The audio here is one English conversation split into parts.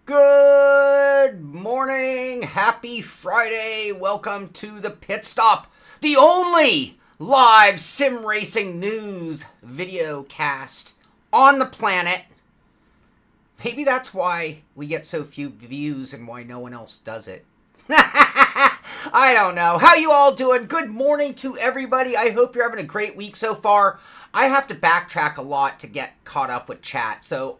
Good morning, happy Friday, welcome to the Pit Stop, the only live sim racing news video cast on the planet. Maybe that's why we get so few views and why no one else does it. I don't know. How you all doing? Good morning to everybody. I hope you're having a great week so far. I have to backtrack a lot to get caught up with chat, so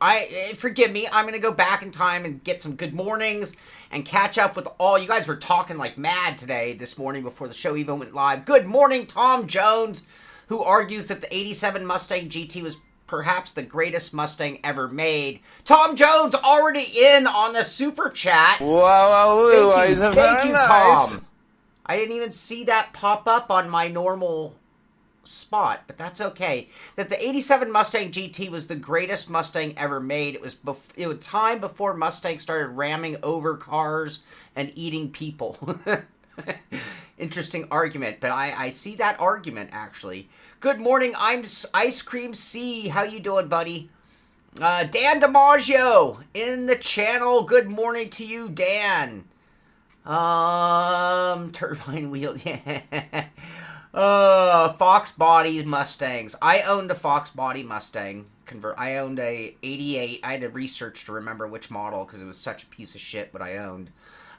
forgive me. I'm going to go back in time and get some good mornings and catch up with all. You guys were talking like mad today, this morning, before the show even went live. Good morning, Tom Jones, who argues that the 87 Mustang GT was perhaps the greatest Mustang ever made. Tom Jones already in on the super chat. Wow, Thank you, Tom. I didn't even see that pop up on my normal spot, but that's okay. That the 87 Mustang GT was the greatest Mustang ever made. It was time before Mustang started ramming over cars and eating people. Interesting argument, but I see that argument, actually. Good morning, I'm Ice Cream C. How you doing, buddy? Dan DiMaggio in the channel. Good morning to you, Dan. Turbine wheel, yeah. Fox Body Mustangs. I owned a Fox Body Mustang. I owned a 88. I had to research to remember which model because it was such a piece of shit what I owned.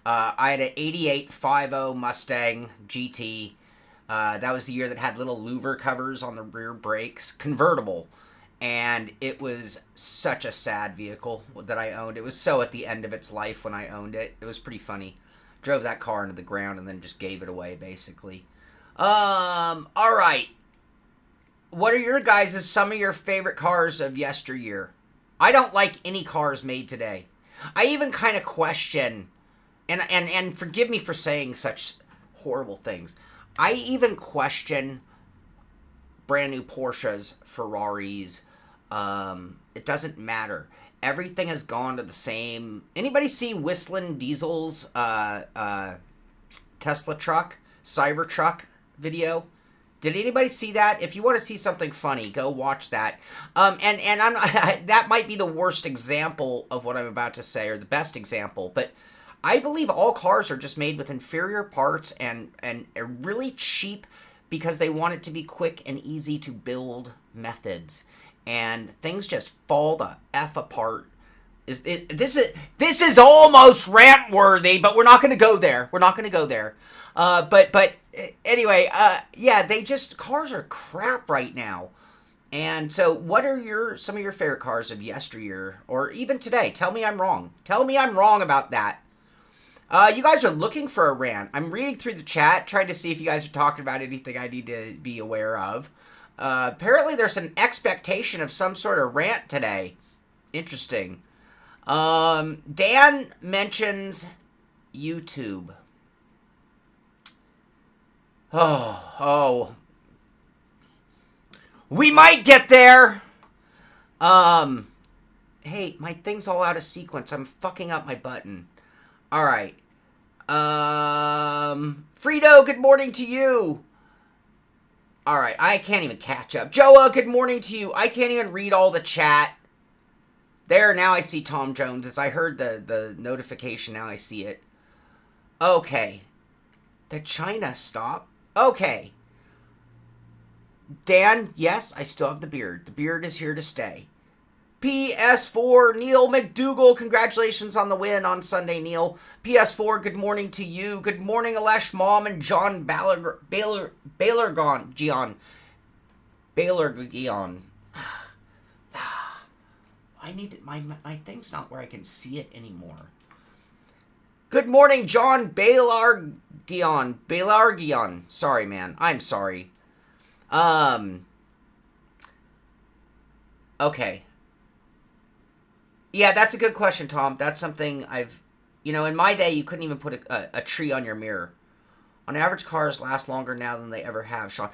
I had an 88 5.0 Mustang GT. That was the year that had little louver covers on the rear brakes. Convertible. And it was such a sad vehicle that I owned. It was so at the end of its life when I owned it. It was pretty funny. Drove that car into the ground and then just gave it away, basically. Alright. What are your guys' some of your favorite cars of yesteryear? I don't like any cars made today. I even kind of question, and forgive me for saying such horrible things, I even question brand new Porsches, Ferraris. It doesn't matter. Everything has gone to the same. Anybody see Whistling Diesel's Tesla truck, Cybertruck video? Did anybody see that? If you want to see something funny, go watch that. And I'm that might be the worst example of what I'm about to say, or the best example, but I believe all cars are just made with inferior parts and really cheap because they want it to be quick and easy to build methods. And things just fall the F apart. This is almost rant worthy, but we're not going to go there. We're not going to go there. But anyway, yeah, cars are crap right now. And so what are some of your favorite cars of yesteryear or even today? Tell me I'm wrong. Tell me I'm wrong about that. You guys are looking for a rant. I'm reading through the chat, trying to see if you guys are talking about anything I need to be aware of. Apparently there's an expectation of some sort of rant today. Interesting. Dan mentions YouTube. Oh. We might get there. Hey, my thing's all out of sequence. I'm fucking up my button. Alright. Frito, good morning to you. Alright, I can't even catch up. Joa, good morning to you. I can't even read all the chat. There, now I see Tom Jones. As I heard the notification, now I see it. Okay. The China stop? Okay. Dan, yes, I still have the beard. The beard is here to stay. PS4, Neil McDougall, congratulations on the win on Sunday, Neil. PS4, good morning to you. Good morning, Alesh Mom and John Baylor Gian. I need my thing's not where I can see it anymore. Good morning, John Baylorgian. Sorry, man. I'm sorry. Okay. Yeah, that's a good question, Tom. That's something in my day, you couldn't even put a tree on your mirror. On average, cars last longer now than they ever have, Sean.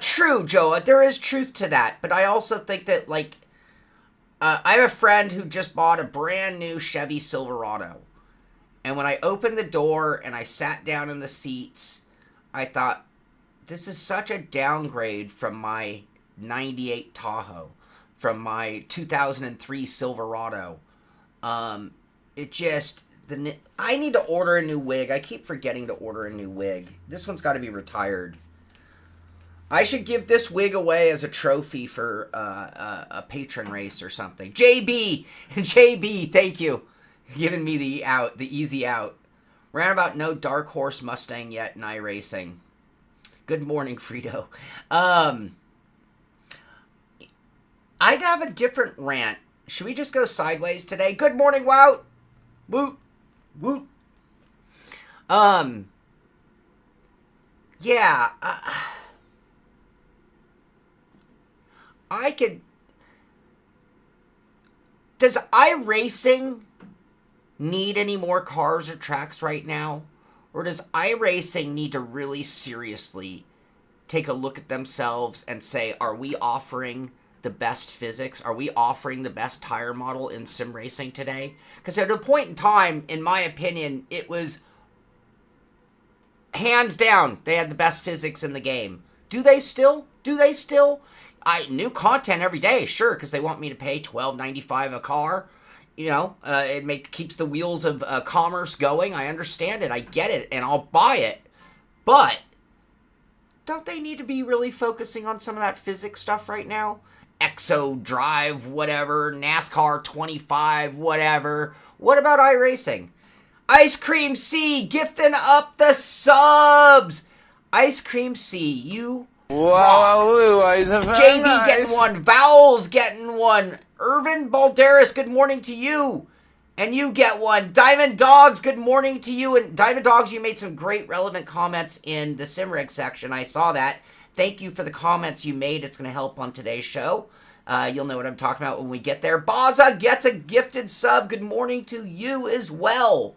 True, Joe. There is truth to that. But I also think that, I have a friend who just bought a brand new Chevy Silverado. And when I opened the door and I sat down in the seats, I thought, this is such a downgrade from my 98 Tahoe, from my 2003 Silverado. it just, I need to order a new wig. I keep forgetting to order a new wig. This one's got to be retired. I should give this wig away as a trophy for a patron race or something. JB, thank you, giving me the easy out. Roundabout, no dark horse Mustang yet in iRacing. Good morning, Frito. I'd have a different rant. Should we just go sideways today? Good morning, Wout. Woot, woot. Yeah. I could... Does iRacing need any more cars or tracks right now? Or does iRacing need to really seriously take a look at themselves and say, are we offering the best physics? Are we offering the best tire model in sim racing today? Because at a point in time, in my opinion, it was hands down, they had the best physics in the game. Do they still? New content every day, sure, because they want me to pay $12.95 a car. You know, it keeps the wheels of commerce going. I understand it. I get it, and I'll buy it. But don't they need to be really focusing on some of that physics stuff right now? Exo Drive, whatever, NASCAR 25, whatever. What about iRacing? Ice Cream C gifting up the subs. Ice Cream C, you Wow, JB nice. getting one. Vowels getting one. Irvin Balderas, good morning to you. And you get one. Diamond Dogs, good morning to you. And Diamond Dogs, you made some great relevant comments in the SimRig section. I saw that. Thank you for the comments you made. It's going to help on today's show. You'll know what I'm talking about when we get there. Baza gets a gifted sub. Good morning to you as well.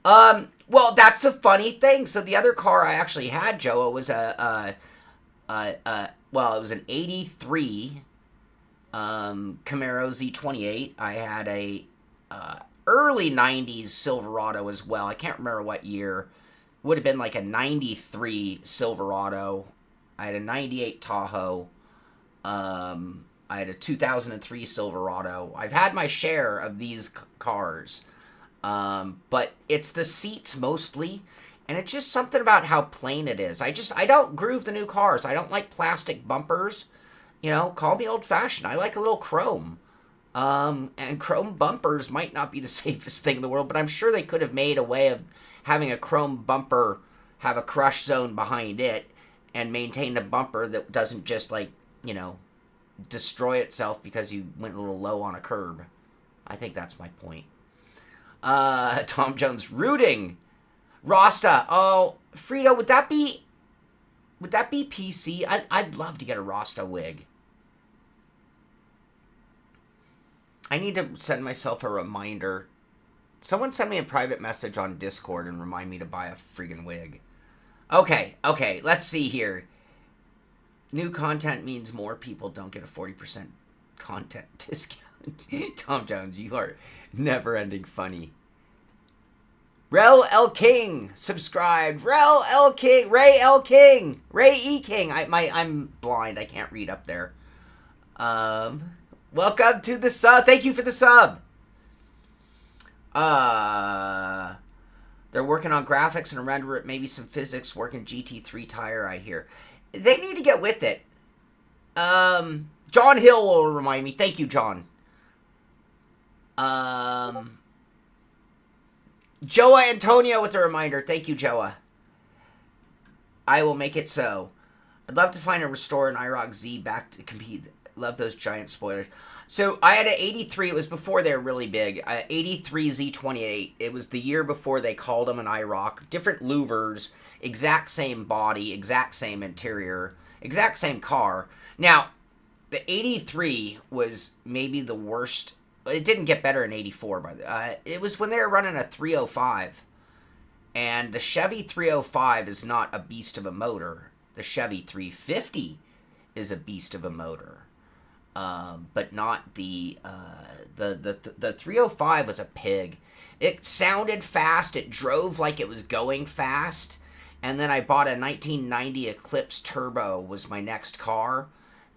Well, that's the funny thing. So the other car I actually had, Joe, was it was an 83 Camaro Z28. I had a early 90s Silverado as well. I can't remember what year. Would have been like a 93 Silverado. I had a 98 Tahoe. I had a 2003 Silverado. I've had my share of these cars. But it's the seats mostly. And it's just something about how plain it is. I don't groove the new cars. I don't like plastic bumpers. You know, call me old-fashioned. I like a little chrome. And chrome bumpers might not be the safest thing in the world, but I'm sure they could have made a way of having a chrome bumper have a crush zone behind it and maintain a bumper that doesn't just, like, you know, destroy itself because you went a little low on a curb. I think that's my point. Tom Jones rooting. Rasta, oh, Frito, would that be PC? I'd love to get a Rasta wig. I need to send myself a reminder. Someone send me a private message on Discord and remind me to buy a friggin' wig. Okay, let's see here. New content means more people don't get a 40% content discount. Tom Jones, you are never-ending funny. Rel L. King, subscribed. Rel L. King, Ray L. King, Ray E. King. I'm blind. I can't read up there. Welcome to the sub. Thank you for the sub. They're working on graphics and render it, maybe some physics. Working GT3 tire, I hear. They need to get with it. John Hill will remind me. Thank you, John. Joa Antonio with a reminder. Thank you, Joa. I will make it so. I'd love to find a restore an IROC Z back to compete. Love those giant spoilers. So I had an 83. It was before they were really big. 83 Z28. It was the year before they called them an IROC. Different louvers. Exact same body. Exact same interior. Exact same car. Now, the 83 was maybe the worst. It didn't get better in 84, by the it was when they were running a 305. And the Chevy 305 is not a beast of a motor. The Chevy 350 is a beast of a motor. But not the 305 was a pig. It sounded fast. It drove like it was going fast. And then I bought a 1990 Eclipse Turbo was my next car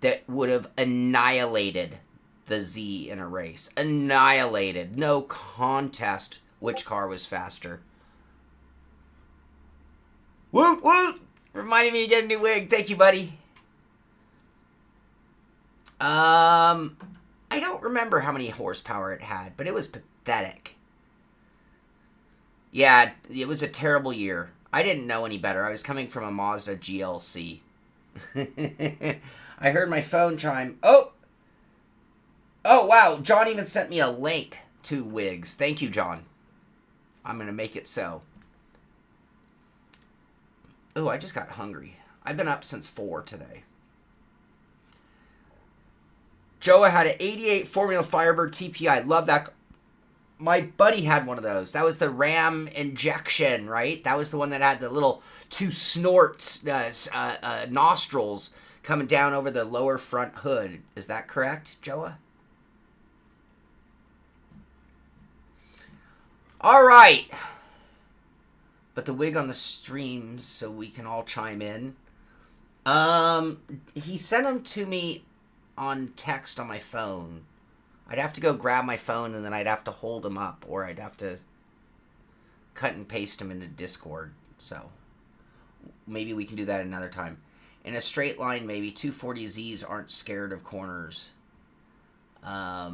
that would have annihilated the Z in a race. Annihilated. No contest which car was faster. Woot woot! Reminding me to get a new wig. Thank you, buddy. I don't remember how many horsepower it had, but it was pathetic. Yeah, it was a terrible year. I didn't know any better. I was coming from a Mazda GLC. I heard my phone chime. Oh, wow. John even sent me a link to wigs. Thank you, John. I'm going to make it so. Oh, I just got hungry. I've been up since 4 today. Joa had an 88 Formula Firebird TPI. I love that. My buddy had one of those. That was the Ram injection, right? That was the one that had the little 2 snorts, nostrils coming down over the lower front hood. Is that correct, Joa? All right. But the wig on the stream so we can all chime in. He sent them to me on text on my phone. I'd have to go grab my phone and then I'd have to hold them up, or I'd have to cut and paste them into Discord. So maybe we can do that another time. In a straight line, maybe 240Zs aren't scared of corners. Well,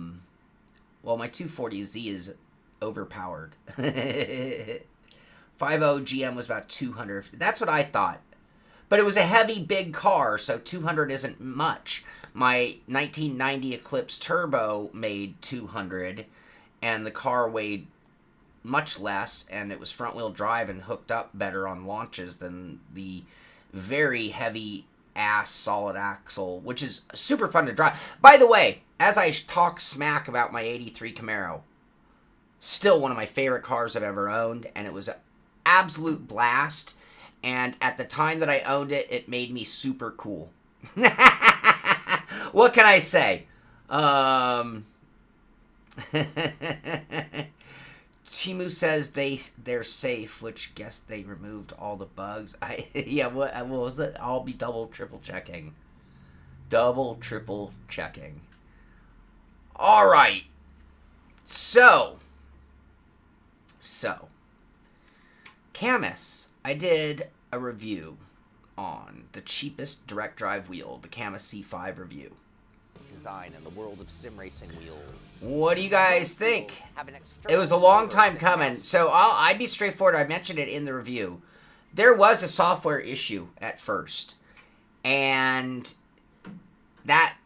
my 240Z is overpowered. 5.0 GM was about 200. That's what I thought. But it was a heavy, big car, so 200 isn't much. My 1990 Eclipse Turbo made 200, and the car weighed much less, and it was front-wheel drive and hooked up better on launches than the very heavy-ass solid axle, which is super fun to drive. By the way, as I talk smack about my 83 Camaro, still one of my favorite cars I've ever owned, and it was an absolute blast. And at the time that I owned it, it made me super cool. What can I say? Timu says they're safe, which guess they removed all the bugs. What was it? I'll be triple checking. Triple checking. All right. So. Cammus, I did a review on the cheapest direct drive wheel, the Cammus C5 review. Design in the world of sim racing wheels. What do you guys think? It was a long time coming, so I'd be straightforward. I mentioned it in the review. There was a software issue at first, and that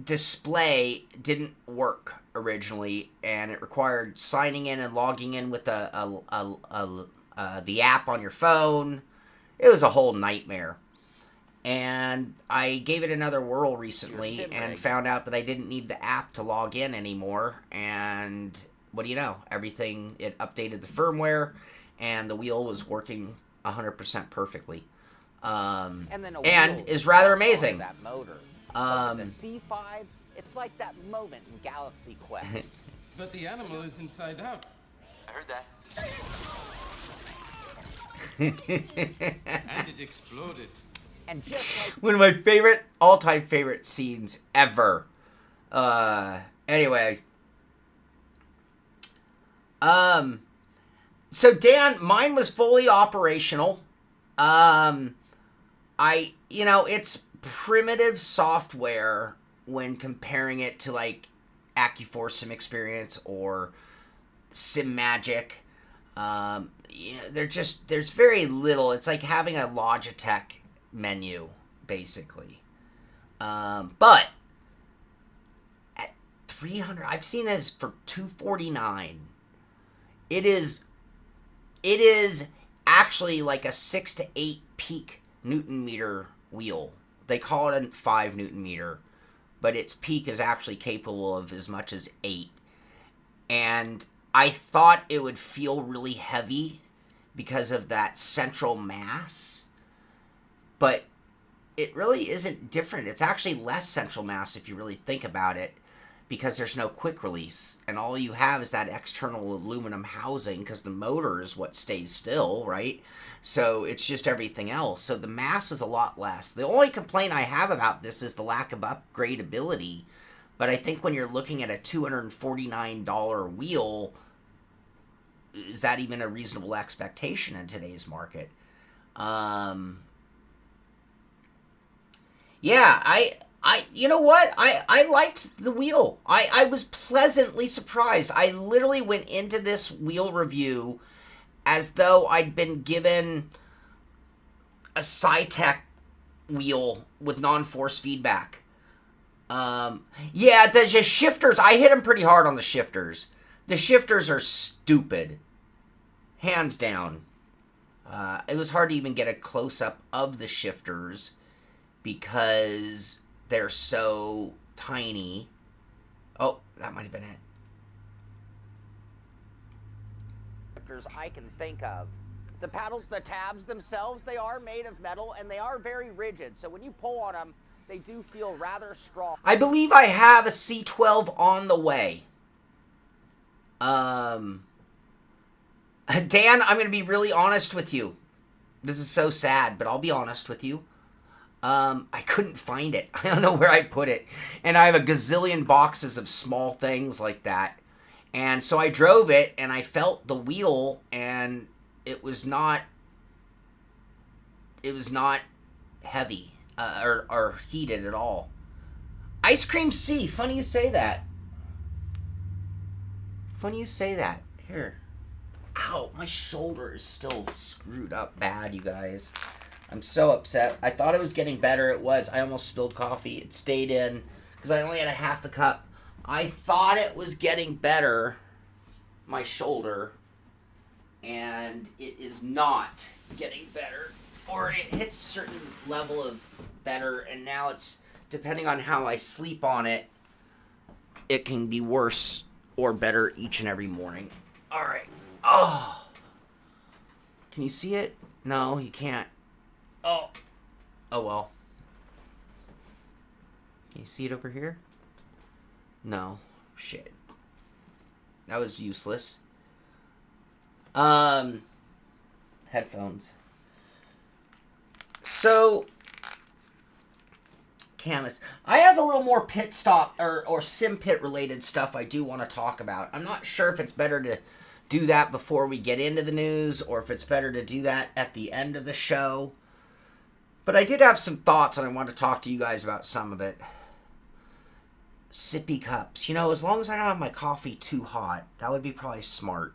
display didn't work originally, and it required signing in and logging in with the app on your phone. It was a whole nightmare. And I gave it another whirl recently and found out that I didn't need the app to log in anymore. And what do you know? Everything, it updated the firmware, and the wheel was working 100% perfectly. And is rather amazing. That motor. The C5, it's like that moment in Galaxy Quest. But the animal is inside out. I heard that. And it exploded. And just like one of my all-time favorite scenes ever. Anyway. So Dan, mine was fully operational. It's primitive software when comparing it to like AccuForce Sim Experience or Sim Magic. There's very little. It's like having a Logitech menu, basically. But at 300, I've seen this for $249. It is actually like a 6 to 8 peak Newton meter wheel. They call it a 5 Newton meter, but its peak is actually capable of as much as 8. And I thought it would feel really heavy because of that central mass, but it really isn't different. It's actually less central mass if you really think about it, because there's no quick release, and all you have is that external aluminum housing, because the motor is what stays still, right? So it's just everything else. So the mass was a lot less. The only complaint I have about this is the lack of upgradability, But I think when you're looking at a $249 wheel, is that even a reasonable expectation in today's market? Yeah, you know what? I liked the wheel. I was pleasantly surprised. I literally went into this wheel review as though I'd been given a Sci-Tech wheel with non-force feedback. Yeah, the shifters, I hit them pretty hard on the shifters. The shifters are stupid. Hands down. It was hard to even get a close-up of the shifters because they're so tiny. Oh, that might have been it. I can think of. The paddles, the tabs themselves, they are made of metal and they are very rigid. So when you pull on them, they do feel rather strong. I believe I have a C12 on the way. Dan, I'm going to be really honest with you. This is so sad, but I'll be honest with you. I couldn't find it. I don't know where I put it. And I have a gazillion boxes of small things like that. And so I drove it, and I felt the wheel, and it was not heavy or heated at all. Ice Cream C, funny you say that. Funny you say that. Here. Ow, my shoulder is still screwed up bad, you guys. I'm so upset. I thought it was getting better. It was. I almost spilled coffee. It stayed in because I only had a half a cup. I thought it was getting better, my shoulder, and it is not getting better. Or it hits a certain level of better, and now it's, depending on how I sleep on it, it can be worse or better each and every morning. All right. Oh. Can you see it? No, you can't. Oh. Oh, well. Can you see it over here? No. Shit. That was useless. Headphones. So, Cammus, I have a little more pit stop or sim pit related stuff I do want to talk about. I'm not sure if it's better to do that before we get into the news or if it's better to do that at the end of the show. But I did have some thoughts and I want to talk to you guys about some of it. Sippy cups. You know, as long as I don't have my coffee too hot, that would be probably smart.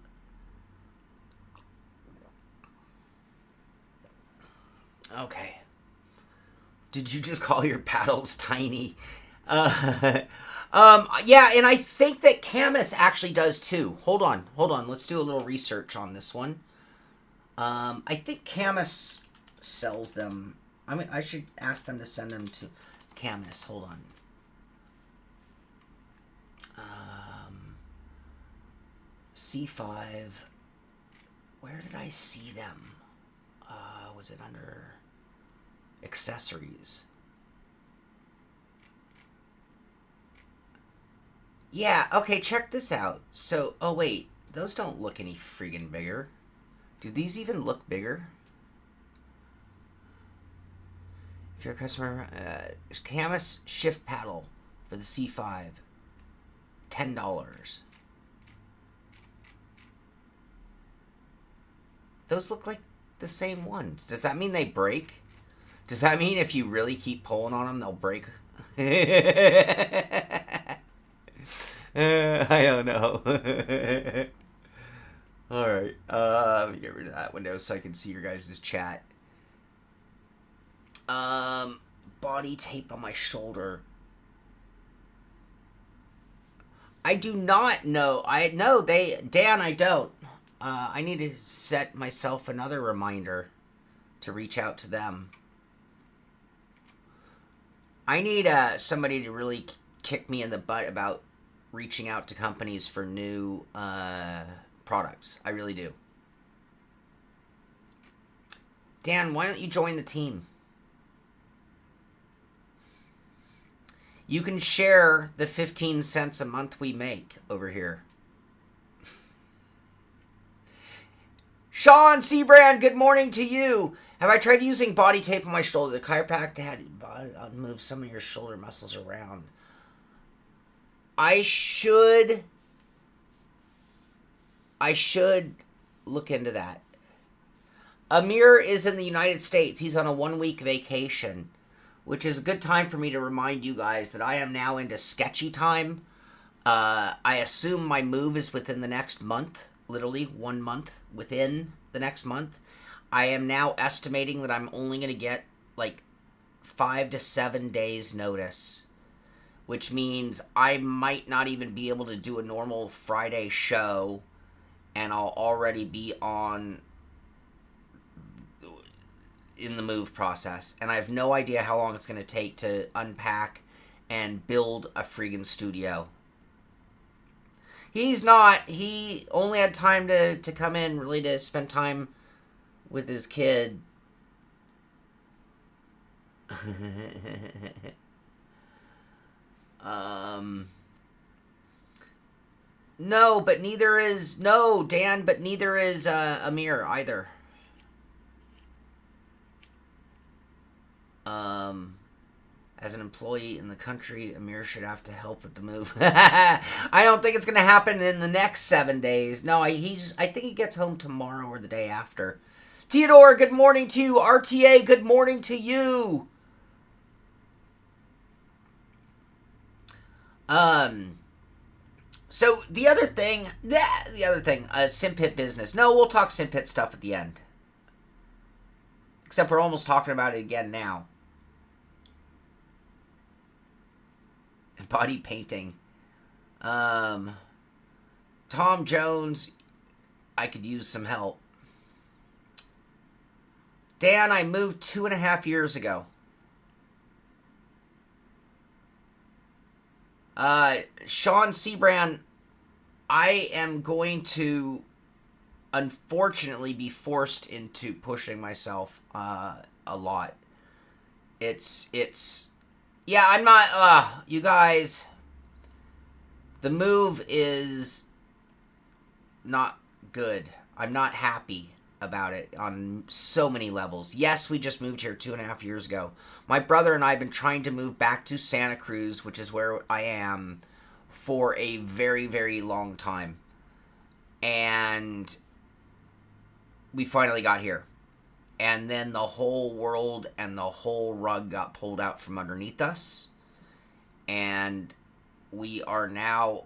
Okay. Did you just call your paddles tiny? Yeah, and I think that Cammus actually does too. Hold on. Let's do a little research on this one. I think Cammus sells them. I mean, I should ask them to send them to Cammus. Hold on. C5. Where did I see them? Was it under accessories? Yeah, okay, check this out. So, oh wait, those don't look any friggin' bigger. Do these even look bigger? If you're a customer, Cammus shift paddle for the C5, $10. Those look like the same ones. Does that mean they break? Does that mean if you really keep pulling on them, they'll break? I don't know. Alright. Let me get rid of that window so I can see your guys' chat. Body tape on my shoulder. I do not know. Dan, I don't. I need to set myself another reminder to reach out to them. I need somebody to really kick me in the butt about reaching out to companies for new products. I really do. Dan, why don't you join the team? You can share the 15 cents a month we make over here. Sean Seabrand, good morning to you. Have I tried using body tape on my shoulder? The chiropractor had move some of your shoulder muscles around. I should look into that. Amir is in the United States. He's on a 1-week vacation, which is a good time for me to remind you guys that I am now into sketchy time. I assume my move is within the next month, literally 1 month within the next month. I am now estimating that I'm only going to get like 5 to 7 days notice, which means I might not even be able to do a normal Friday show, and I'll already be in the move process, and I have no idea how long it's going to take to unpack and build a friggin' studio. He only had time to come in, really, to spend time with his kid. No, but neither is, Dan, but neither is Amir either. As an employee in the country, Amir should have to help with the move. I don't think it's going to happen in the next 7 days. No, I think he gets home tomorrow or the day after. Theodore, good morning to you. RTA, good morning to you. So the other thing, Simpit business. No, we'll talk Simpit stuff at the end. Except we're almost talking about it again now. Body painting. Tom Jones, I could use some help. Dan, I moved 2.5 years ago. Sean Seabrand, I am going to unfortunately be forced into pushing myself a lot. Yeah, I'm not, you guys, the move is not good. I'm not happy about it on so many levels. Yes, we just moved here 2.5 years ago. My brother and I have been trying to move back to Santa Cruz, which is where I am, for a very, very long time. And we finally got here. And then the whole world and the whole rug got pulled out from underneath us. And we are now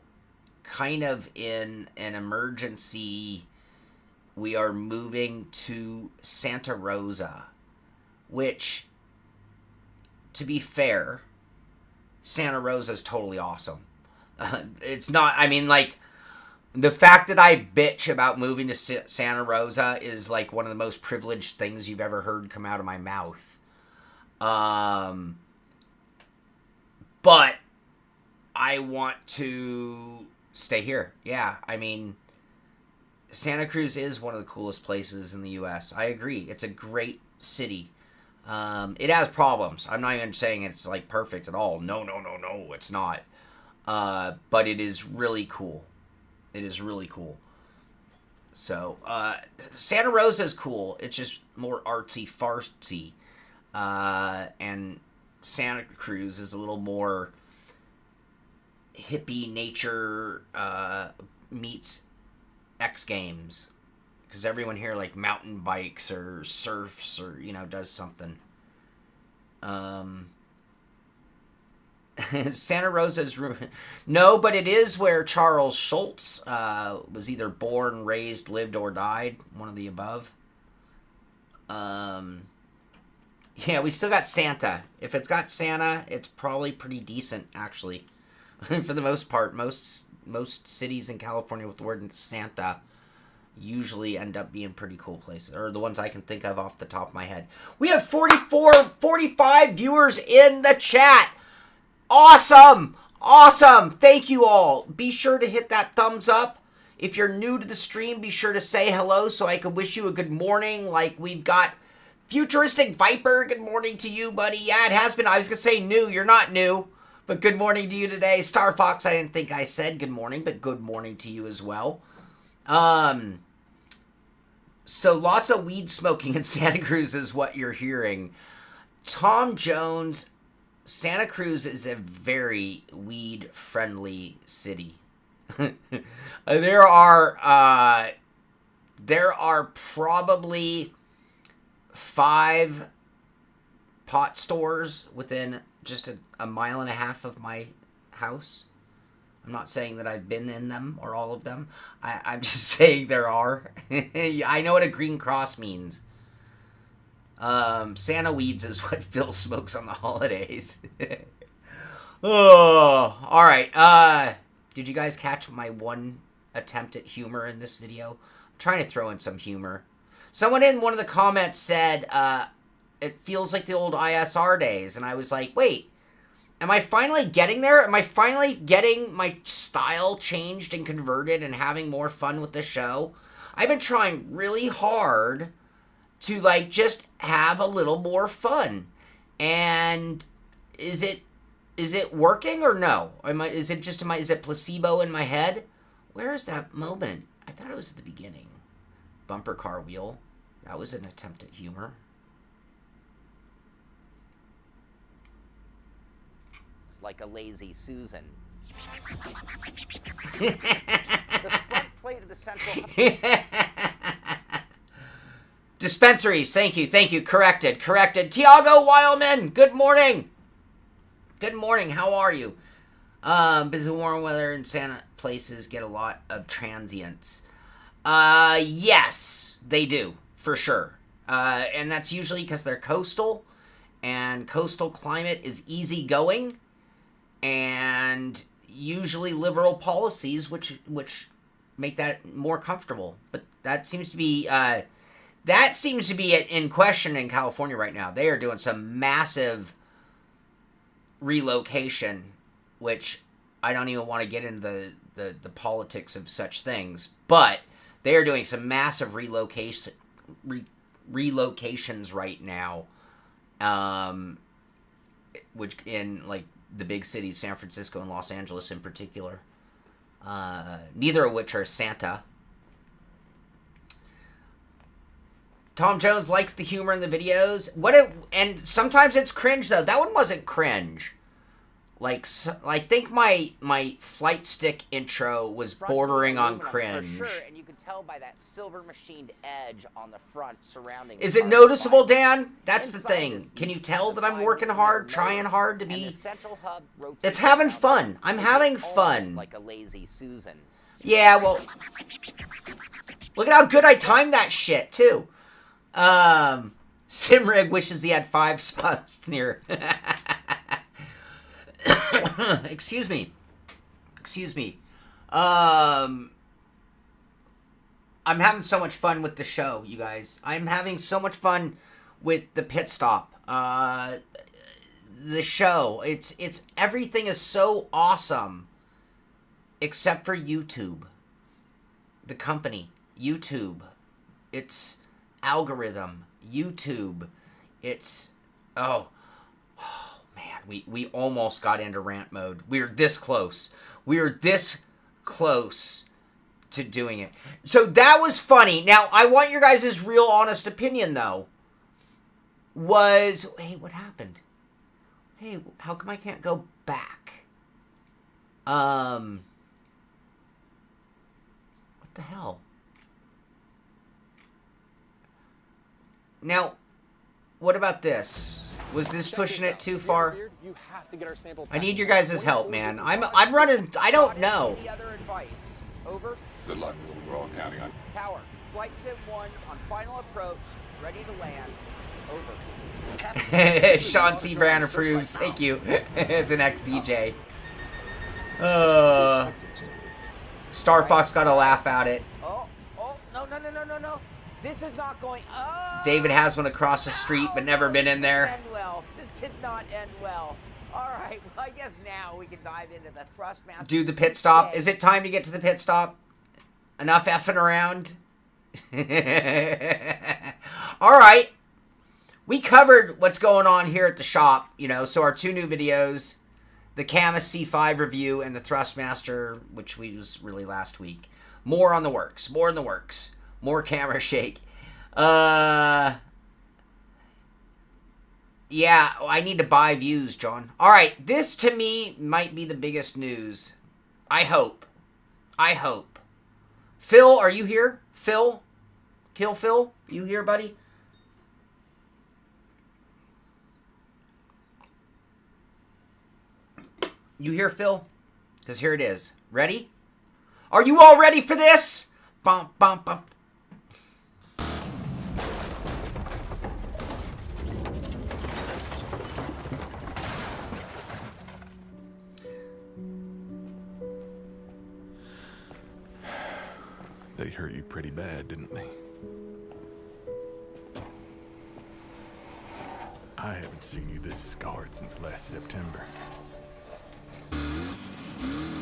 kind of in an emergency. We are moving to Santa Rosa, which, to be fair, Santa Rosa is totally awesome. It's not, I mean, like, the fact that I bitch about moving to Santa Rosa is like one of the most privileged things you've ever heard come out of my mouth. But I want to stay here. Yeah, I mean, Santa Cruz is one of the coolest places in the U.S. I agree. It's a great city. It has problems. I'm not even saying it's like perfect at all. No, it's not. But it is really cool. It is really cool. So, Santa Rosa is cool. It's just more artsy-fartsy. And Santa Cruz is a little more hippie nature meets X Games. Because everyone here, like, mountain bikes or surfs or, does something. Santa Rosa's... No, but it is where Charles Schultz was either born, raised, lived, or died. One of the above. Yeah, we still got Santa. If it's got Santa, it's probably pretty decent, actually. For the most part, most cities in California with the word Santa usually end up being pretty cool places. Or the ones I can think of off the top of my head. We have 45 viewers in the chat. Awesome! Awesome! Thank you all. Be sure to hit that thumbs up. If you're new to the stream, be sure to say hello so I can wish you a good morning. Like, we've got Futuristic Viper. Good morning to you, buddy. Yeah, it has been. I was going to say new. You're not new. But good morning to you today. Star Fox, I didn't think I said good morning, but good morning to you as well. So lots of weed smoking in Santa Cruz is what you're hearing. Tom Jones Santa Cruz is a very weed-friendly city. There are probably 5 pot stores within just a mile and a half of my house. I'm not saying that I've been in them or all of them. I'm just saying there are. I know what a green cross means. Santa weeds is what Phil smokes on the holidays. Oh, all right. Did you guys catch my one attempt at humor in this video? I'm trying to throw in some humor. Someone in one of the comments said, it feels like the old ISR days. And I was like, wait, am I finally getting there? Am I finally getting my style changed and converted and having more fun with the show? I've been trying really hard to, like, just have a little more fun. And is it working or no? Is it placebo in my head? Where is that moment? I thought it was at the beginning. Bumper car wheel. That was an attempt at humor. Like a lazy Susan. The front plate of the central... Dispensaries, thank you. Corrected. Tiago Wildman, good morning. Good morning, how are you? The warm weather in Santa places get a lot of transients. Yes, they do, for sure. And that's usually because they're coastal, and coastal climate is easygoing, and usually liberal policies, which make that more comfortable. But that seems to be in question in California right now. They are doing some massive relocation, which I don't even want to get into the politics of such things, but they are doing some massive relocations right now, which in, like, the big cities, San Francisco and Los Angeles in particular, neither of which are Santa. Tom Jones likes the humor in the videos. And sometimes it's cringe, though. That one wasn't cringe. Like, I think my flight stick intro was bordering on cringe. For sure, and you can tell by that silver machined edge on the front surrounding. Is it noticeable, Dan? That's the thing. Can you tell that I'm working hard, trying hard to be... It's having fun. I'm having fun. Like a lazy Susan. Yeah, well... Look at how good I timed that shit, too. Simrig wishes he had 5 spots near. Excuse me. I'm having so much fun with the show, you guys. I'm having so much fun with the pit stop. The show. It's everything is so awesome. Except for YouTube. The company. YouTube. It's algorithm. YouTube. It's... Oh man, we almost got into rant mode. We were this close. To doing it. So that was funny. Now, I want your guys' real honest opinion, though. Hey, what happened? Hey, how come I can't go back? What the hell? Now, what about this? Was this pushing it too far? I need your guys' help, man. I'm running. I don't know. Any other advice? Over. Good luck. We're all counting on you. Tower. Flight Sim 1 on final approach. Ready to land. Over. Sean C. Brown approves. Thank you. As an ex-DJ. Star Fox got a laugh at it. Oh, no. This is not going... Oh, David has one across the street, but never been in there. End well. This did not end well. All right, well, I guess now we can dive into the Thrustmaster. Do the pit stop. Is it time to get to the pit stop? Enough effing around? All right. We covered what's going on here at the shop, so our 2 new videos, the Cammus C5 review and the Thrustmaster, which was really last week. More in the works. More camera shake. Yeah, I need to buy views, John. All right, this to me might be the biggest news. I hope. Phil, are you here? Phil? Kill Phil? You here, buddy? You here, Phil? Because here it is. Ready? Are you all ready for this? Bum, bum, bum. They hurt you pretty bad, didn't they? I haven't seen you this scarred since last September.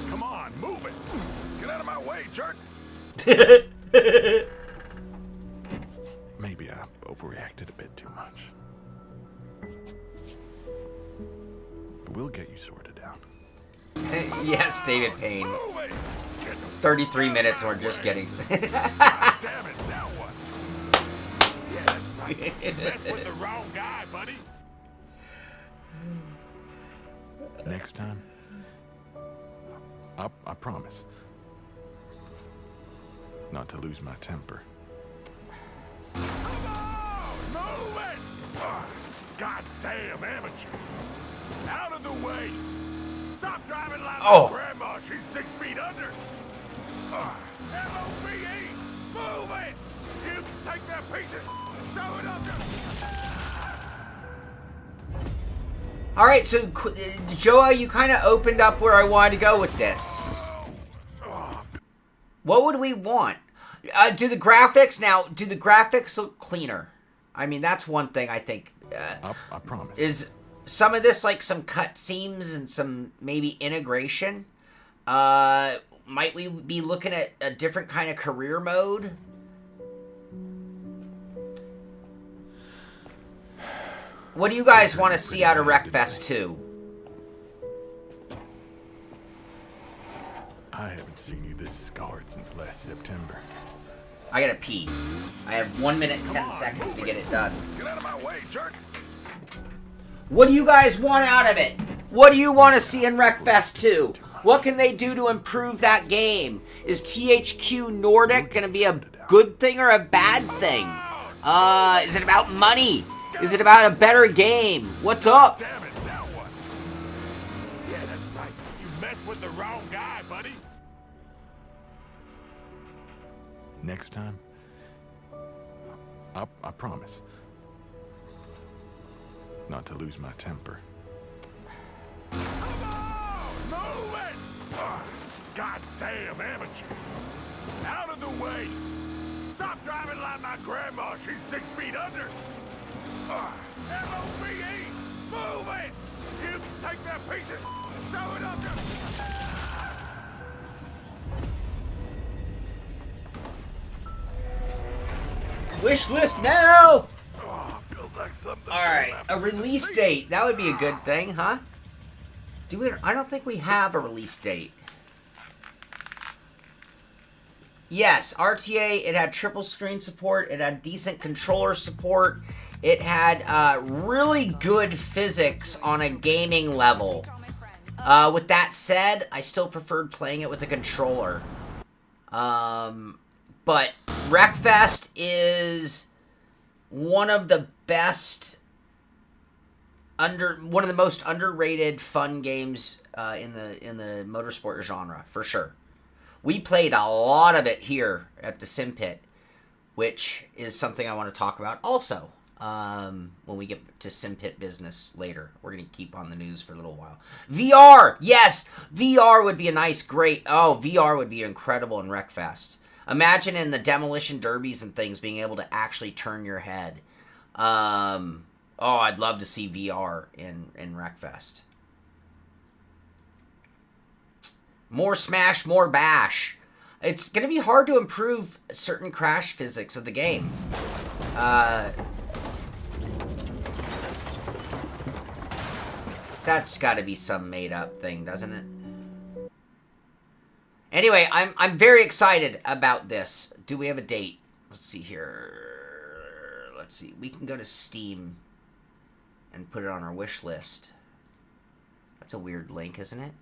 Come on, move it! Get out of my way, jerk! Maybe I overreacted a bit too much. But we'll get you sorted out. Yes, David Payne. Move it! 33 minutes and we're just getting to the... Damn it, now what? Yeah, that's right. You messed with the wrong guy, buddy. Next time, I promise not to lose my temper. Come on! Move it! Goddamn amateur! Out of the way! Stop driving like Oh. my grandma! She's 6 feet under! M-O-V-E! Move it! You take that piece of... Show it up! All right, so Joa, you kind of opened up where I wanted to go with this. What would we want? Do the graphics look cleaner? I mean, that's one thing I think. I promise. Is some of this like some cut seams and some maybe integration? Might we be looking at a different kind of career mode? What do you guys want to see out of Wreckfest 2? I haven't seen you this scarred since last September. I gotta pee. I have 1 minute 10 seconds to get it done. Get out of my way, jerk! What do you guys want out of it? What do you want to see in Wreckfest 2? What can they do to improve that game? Is THQ Nordic gonna be a good thing or a bad thing? Is it about money? Is it about a better game? What's up? Damn it, now what? Yeah, that's right. You messed with the wrong guy, buddy. Next time, I promise not to lose my temper. Come on! Move it! Goddamn amateur! Out of the way! Stop driving like my grandma! She's 6 feet under! M-O-V-E! Move it! You take that piece of... Show it up! Wish list now! Feels like something... Alright, a release date. That would be a good thing, huh? Do we? I don't think we have a release date. Yes, RTA, it had triple screen support, it had decent controller support, it had really good physics on a gaming level. With that said, I still preferred playing it with a controller. But Wreckfest is one of the best, one of the most underrated fun games in the motorsport genre, for sure. We played a lot of it here at the Sim Pit, which is something I want to talk about also when we get to Sim Pit business later. We're going to keep on the news for a little while. VR! Yes! VR would be a nice, great... Oh, VR would be incredible in Wreckfest. Imagine in the demolition derbies and things being able to actually turn your head. Oh, I'd love to see VR in Wreckfest. More smash, more bash. It's going to be hard to improve certain crash physics of the game. That's got to be some made-up thing, doesn't it? Anyway, I'm very excited about this. Do we have a date? Let's see here. Let's see. We can go to Steam. and put it on our wish list. That's a weird link, isn't it?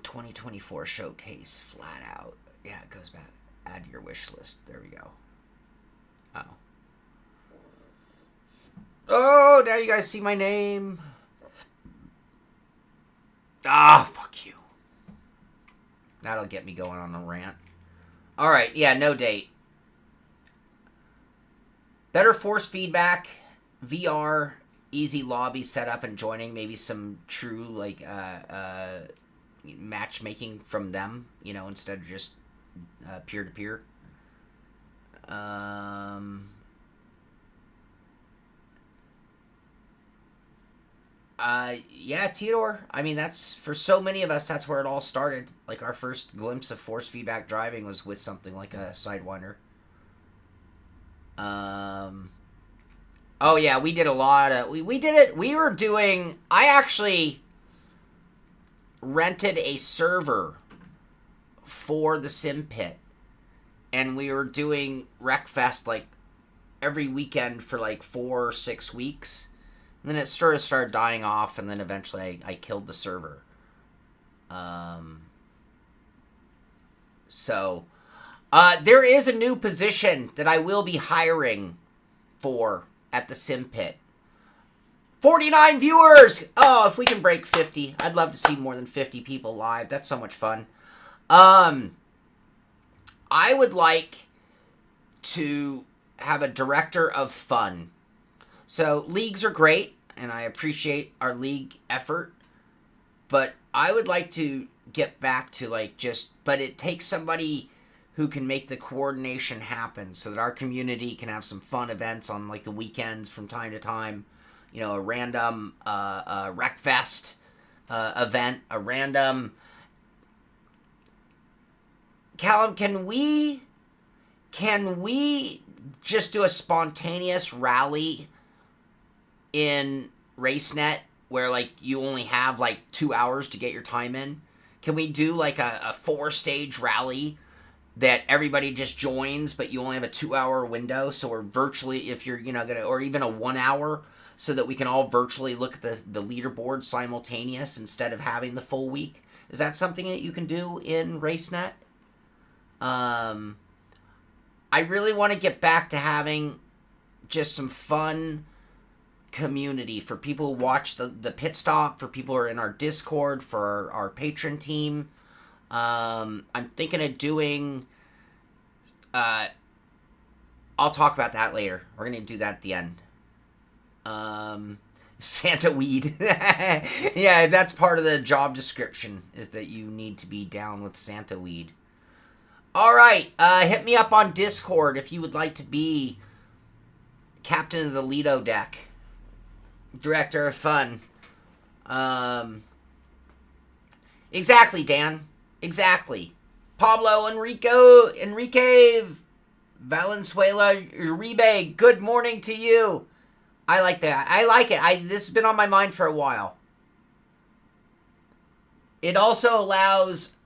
2024 showcase, flat out. Yeah, it goes back. Add to your wish list. There we go. Oh. Oh, now you guys see my name. Ah, fuck you. That'll get me going on a rant. Alright, yeah, no date. Better force feedback, VR, easy lobby setup and joining, maybe some true, like, matchmaking from them, you know, instead of just peer-to-peer. Yeah, Theodore. I mean, that's, for so many of us, that's where it all started. Like, our first glimpse of force feedback driving was with something like a Sidewinder. Oh, yeah, we did a lot of, we did it, we were doing, I actually rented a server for the Sim Pit, and we were doing Wreckfest, like, every weekend for, like, 4 or 6 weeks. And then it sort of started dying off, and then eventually I killed the server. There is a new position that I will be hiring for at the Sim Pit. 49 viewers! Oh, if we can break 50. I'd love to see more than 50 people live. That's so much fun. I would like to have a director of fun. So, leagues are great, and I appreciate our league effort, but I would like to get back to, like, but it takes somebody who can make the coordination happen so that our community can have some fun events on, like, the weekends from time to time. You know, a random Wreckfest event, a random... Callum, can we just do a spontaneous rally in RaceNet where, like, you only have, like, 2 hours to get your time in? Can we do, like, a 4-stage rally that everybody just joins, but you only have a 2-hour window, so we're virtually, if you're, you know, gonna, or even a 1 hour, so that we can all virtually look at the leaderboard simultaneous instead of having the full week? Is that something that you can do in RaceNet? I really want to get back to having just some fun community for people who watch the Pitstop, for people who are in our Discord, for our patron team. I'm thinking of doing... I'll talk about that later. We're going to do that at the end. Santa weed. Yeah, that's part of the job description, is that you need to be down with Santa weed. Alright, hit me up on Discord if you would like to be captain of the Lido deck. Director of fun. Exactly, Dan. Exactly. Pablo, Enrique Valenzuela Uribe, good morning to you. I like that. I like it. This has been on my mind for a while. It also allows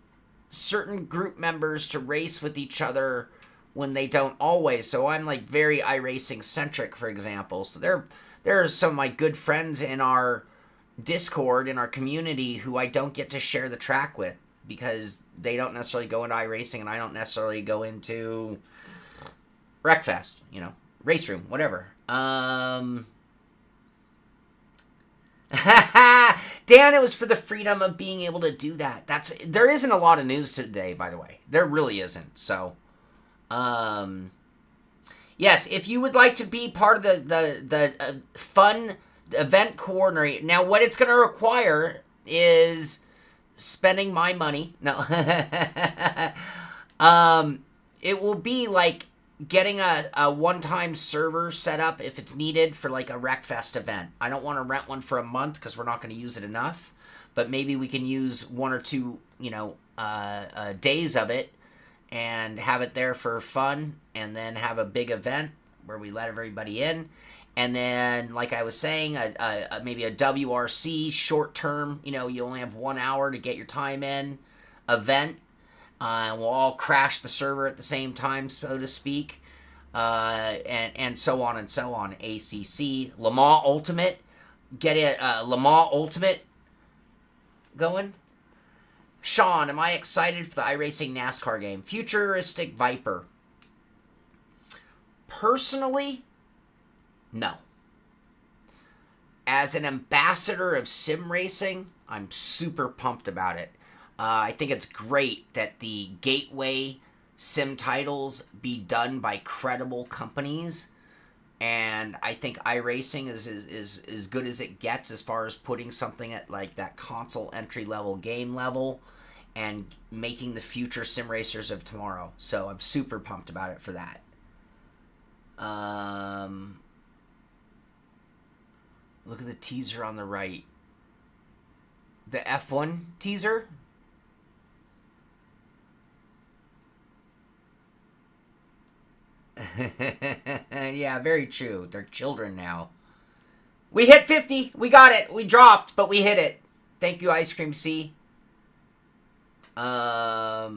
certain group members to race with each other when they don't always. So I'm, like, very iRacing centric, for example. So there are some of my good friends in our Discord, in our community, who I don't get to share the track with because they don't necessarily go into iRacing and I don't necessarily go into Wreckfest, you know, Race Room, whatever. Dan, it was for the freedom of being able to do that. There isn't a lot of news today, by the way. There really isn't. So, yes, if you would like to be part of the fun event coordinator. Now, what it's going to require is spending my money. No. It will be like getting a one-time server set up if it's needed for, like, a Wreckfest event. I don't want to rent one for a month because we're not going to use it enough. But maybe we can use 1 or 2, you know, days of it and have it there for fun, and then have a big event where we let everybody in. And then, like I was saying, maybe a WRC short-term, you know, you only have 1 hour to get your time in event. We'll all crash the server at the same time, so to speak. And so on and so on. ACC, Le Mans Ultimate. Get it, Le Mans Ultimate going. Sean, am I excited for the iRacing NASCAR game? Futuristic Viper. Personally, no. As an ambassador of sim racing, I'm super pumped about it. I think it's great that the gateway sim titles be done by credible companies, and I think iRacing is as good as it gets as far as putting something at like that console entry level game level and making the future sim racers of tomorrow. So I'm super pumped about it for that. Look at the teaser on the right. The F1 teaser. Yeah, very true. They're children now. We hit 50. We got it. We dropped, but we hit it. Thank you, Ice Cream C. I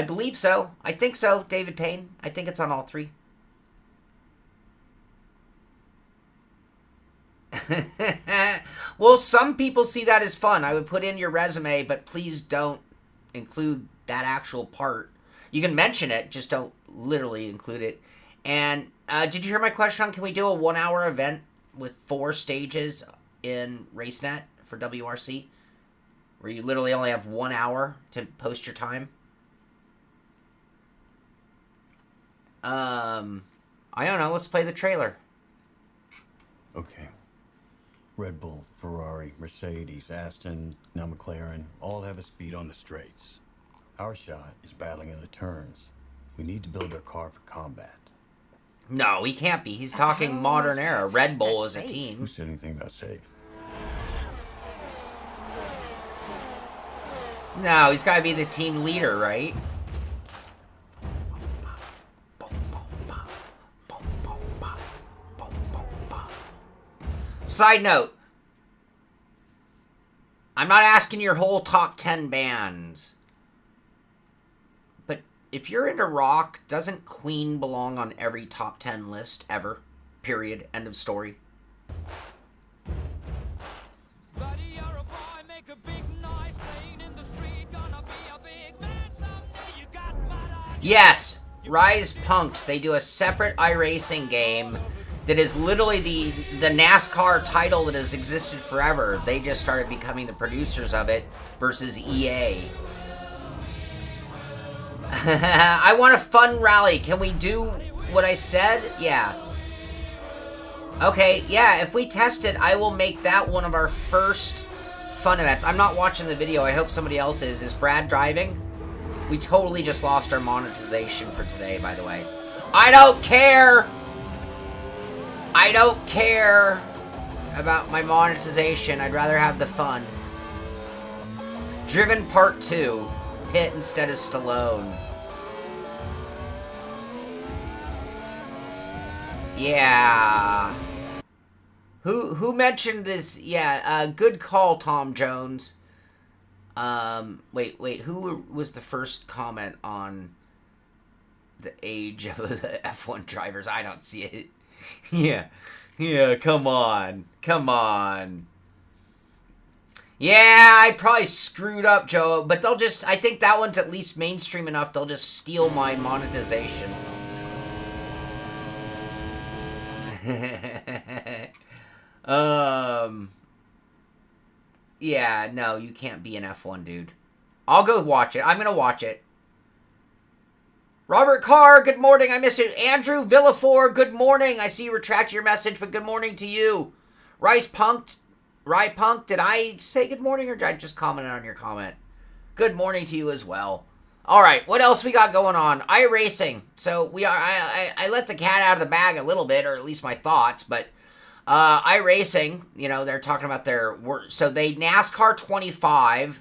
believe so. I think so, David Payne. I think it's on all three. Well, some people see that as fun. I would put in your resume, but please don't include that actual part. You can mention it, just don't literally include it. And did you hear my question on can we do a 1 hour event with 4 stages in RaceNet for WRC? Where you literally only have 1 hour to post your time? I don't know. Let's play the trailer. Okay. Red Bull, Ferrari, Mercedes, Aston, now McLaren, all have a speed on the straights. Our shot is battling in the turns. We need to build our car for combat. No, he can't be. He's talking modern era. Red Bull is a Who team. said anything about safe? No, he's got to be the team leader, right? Side note. I'm not asking your whole top 10 bands. But if you're into rock, doesn't Queen belong on every top 10 list ever? Period. End of story. Yes, Rise Punked. They do a separate iRacing game that is literally the NASCAR title that has existed forever. They just started becoming the producers of it versus EA. I want a fun rally. Can we do what I said? Yeah. Okay, yeah, if we test it, I will make that one of our first fun events. I'm not watching the video. I hope somebody else is. Is Brad driving? We totally just lost our monetization for today, by the way. I don't care! I don't care about my monetization. I'd rather have the fun. Driven Part 2. Pitt instead of Stallone. Yeah. Who mentioned this? Yeah, good call, Tom Jones. Wait, who was the first comment on the age of the F1 drivers? I don't see it. Yeah, come on. Yeah, I probably screwed up, Joe, but they'll just, I think that one's at least mainstream enough, they'll just steal my monetization. Yeah, no, you can't be an F1 dude. I'll go watch it. I'm gonna watch it. Robert Carr, good morning. I miss you. Andrew Villafore, good morning. I see you retract your message, but good morning to you. Rice Punked, did I say good morning or did I just comment on your comment? Good morning to you as well. All right, what else we got going on? iRacing. So I let the cat out of the bag a little bit, or at least my thoughts, but iRacing, you know, they're talking about their work. So NASCAR 25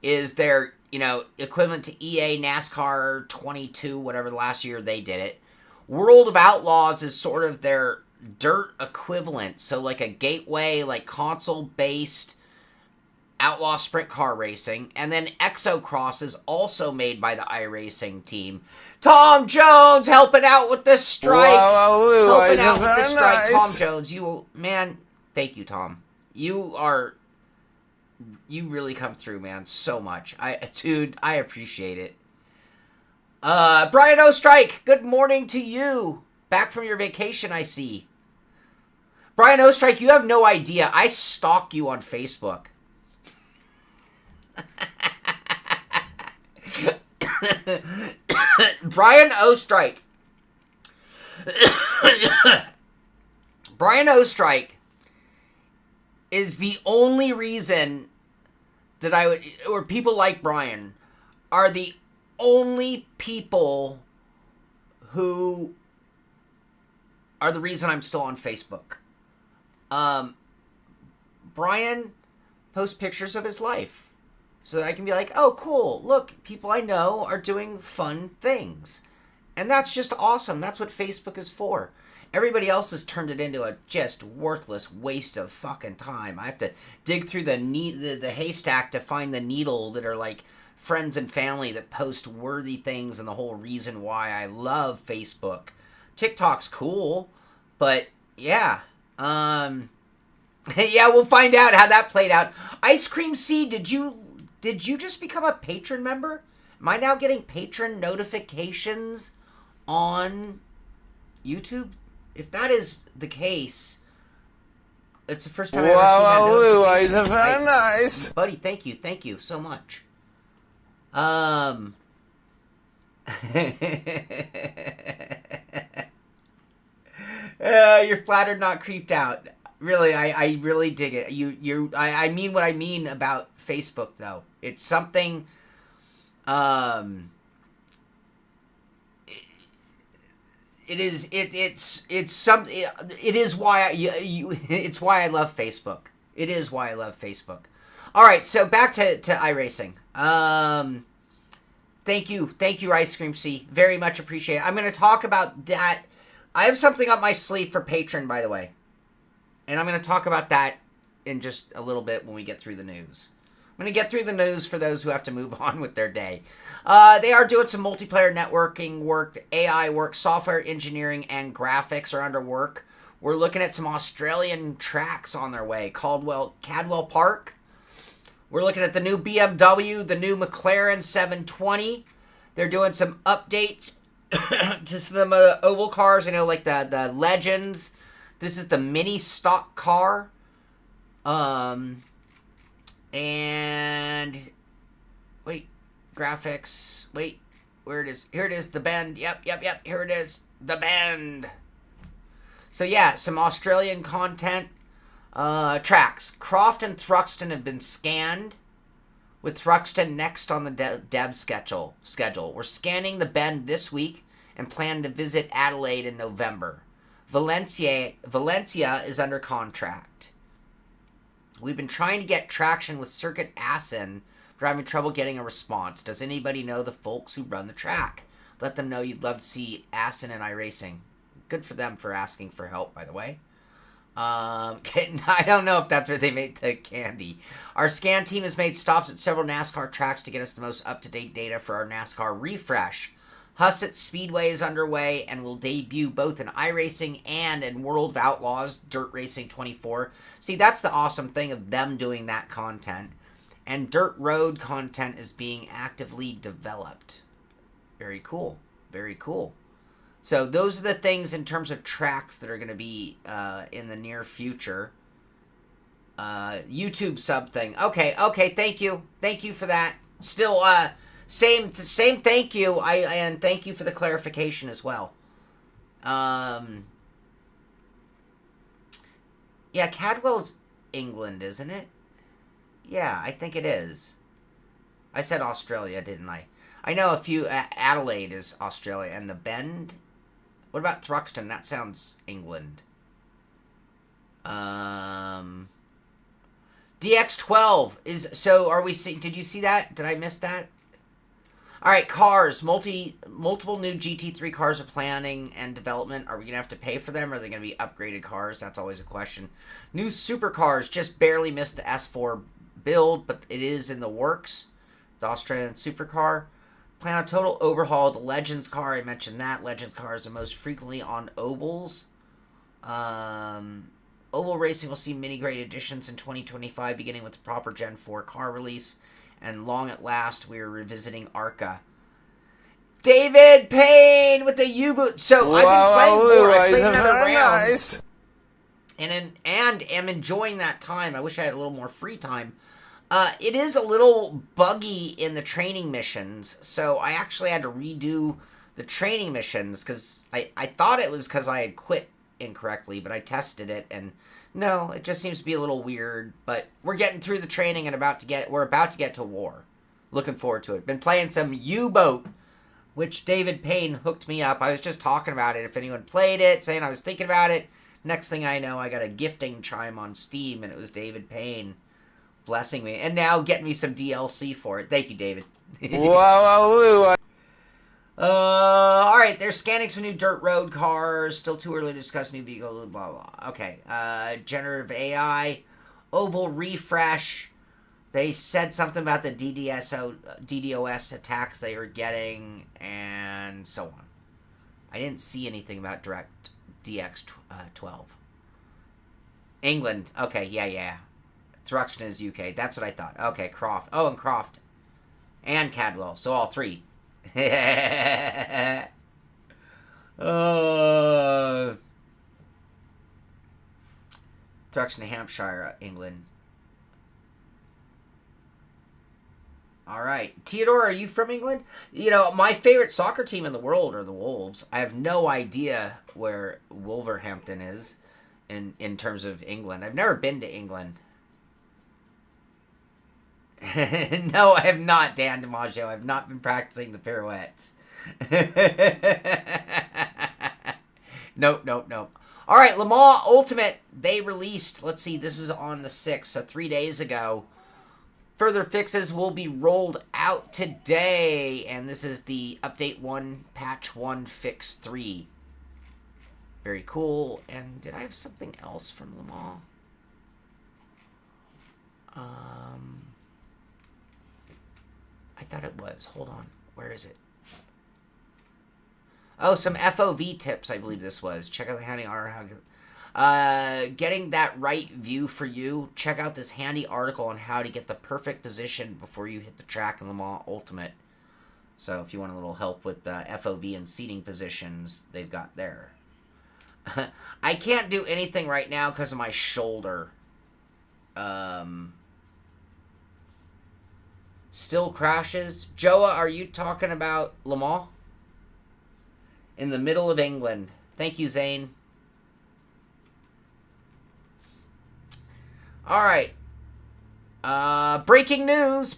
is their, you know, equivalent to EA NASCAR 22, whatever the last year they did it. World of Outlaws is sort of their dirt equivalent. So like a gateway, like console-based Outlaw Sprint Car Racing, and then Exocross is also made by the iRacing team. Tom Jones helping out with the strike. Helping out with the strike. Tom Jones, thank you, Tom. You really come through, man, so much. Dude, I appreciate it. Brian O'Strike, good morning to you. Back from your vacation, I see. Brian O'Strike, you have no idea. I stalk you on Facebook. Brian O'Strike. Brian O'Strike is the only reason that I would, or people like Brian, are the only people who are the reason I'm still on Facebook. Brian posts pictures of his life. So that I can be like, oh, cool, look, people I know are doing fun things. And that's just awesome. That's what Facebook is for. Everybody else has turned it into a just worthless waste of fucking time. I have to dig through the haystack to find the needle that are like friends and family that post worthy things and the whole reason why I love Facebook. TikTok's cool, but yeah. Yeah, we'll find out how that played out. Ice Cream C, did you just become a patron member? Am I now getting patron notifications on YouTube? If that is the case, it's the first time I've ever seen that notification. Very nice. Buddy, thank you so much. You're flattered, not creeped out. Really, I really dig it. I mean what I mean about Facebook, though. It's something. It's why I love Facebook. It is why I love Facebook. All right, so back to iRacing. Thank you, Ice Cream C. Very much appreciate it. I'm going to talk about that. I have something up my sleeve for Patreon, by the way. And I'm going to talk about that in just a little bit when we get through the news. I'm going to get through the news for those who have to move on with their day. They are doing some multiplayer networking work, AI work, software engineering, and graphics are under work. We're looking at some Australian tracks on their way, Cadwell Park. We're looking at the new BMW, the new McLaren 720. They're doing some updates to some oval cars, like the Legends. This is the mini stock car. And wait, graphics. Wait, where it is? Here it is, the Bend. Yep. Here it is, the Bend. So yeah, some Australian content. Tracks. Croft and Thruxton have been scanned, with Thruxton next on the dev schedule. We're scanning the Bend this week and plan to visit Adelaide in November. Valencia is under contract. We've been trying to get traction with Circuit Assen, but having trouble getting a response. Does anybody know the folks who run the track? Let them know you'd love to see Assen and iRacing. Good for them for asking for help, by the way. I don't know if that's where they made the candy. Our scan team has made stops at several NASCAR tracks to get us the most up-to-date data for our NASCAR refresh. Hussett Speedway is underway and will debut both in iRacing and in World of Outlaws Dirt Racing 24. See, that's the awesome thing of them doing that content. And Dirt Road content is being actively developed. Very cool. Very cool. So those are the things in terms of tracks that are going to be in the near future. YouTube sub thing. Okay, thank you. Thank you for that. Still, same thank you. And thank you for the clarification as well. Yeah, Cadwell's England, isn't it? Yeah, I think it is. I said Australia, didn't I? I know a few. Adelaide is Australia, and the Bend. What about Thruxton? That sounds England. DX12 is. So are we? Did you see that? Did I miss that? All right, cars. Multiple new GT3 cars are planning and development. Are we gonna have to pay for them? Or are they gonna be upgraded cars? That's always a question. New supercars just barely missed the S4 build, but it is in the works. The Australian supercar. Plan a total overhaul of the Legends car. I mentioned that. Legends cars are most frequently on ovals. Oval racing will see mini grade additions in 2025, beginning with the proper Gen 4 car release. And long at last, we are revisiting ARCA. David Payne with the U-boot. So I've been playing more. I played another round. Nice. And am enjoying that time. I wish I had a little more free time. It is a little buggy in the training missions, so I actually had to redo the training missions because I thought it was because I had quit incorrectly, but I tested it and no, it just seems to be a little weird. But we're getting through the training and we're about to get to war. Looking forward to it. Been playing some U-boat, which David Payne hooked me up. I was just talking about it. If anyone played it, saying I was thinking about it. Next thing I know, I got a gifting chime on Steam, and it was David Payne blessing me, and now getting me some DLC for it. Thank you, David. Wow. All right, they're scanning some new dirt road cars. Still too early to discuss new vehicles, blah, blah. Okay, generative AI, oval refresh. They said something about the DDoS attacks they were getting, and so on. I didn't see anything about DX12. England. Okay, yeah. Thruxton is UK. That's what I thought. Okay, Croft. Oh, and Croft. And Cadwell. So all three. Thruxton, Hampshire, England. All right. Theodore, are you from England? You know, my favorite soccer team in the world are the Wolves. I have no idea where Wolverhampton is in terms of England. I've never been to England. No, I have not, Dan DiMaggio. I've not been practicing the pirouettes. Nope. All right, Le Mans Ultimate, they released, let's see, this was on the 6th, so 3 days ago. Further fixes will be rolled out today, and this is the Update 1, Patch 1, Fix 3. Very cool. And did I have something else from Le Mans? I thought it was. Hold on. Where is it? Oh, some FOV tips, I believe this was. Check out the handy article. Getting that right view for you. Check out this handy article on how to get the perfect position before you hit the track in Le Mans Ultimate. So if you want a little help with the FOV and seating positions, they've got there. I can't do anything right now because of my shoulder. Still crashes. Joa, are you talking about Le Mans? In the middle of England. Thank you, Zane. All right. Breaking news.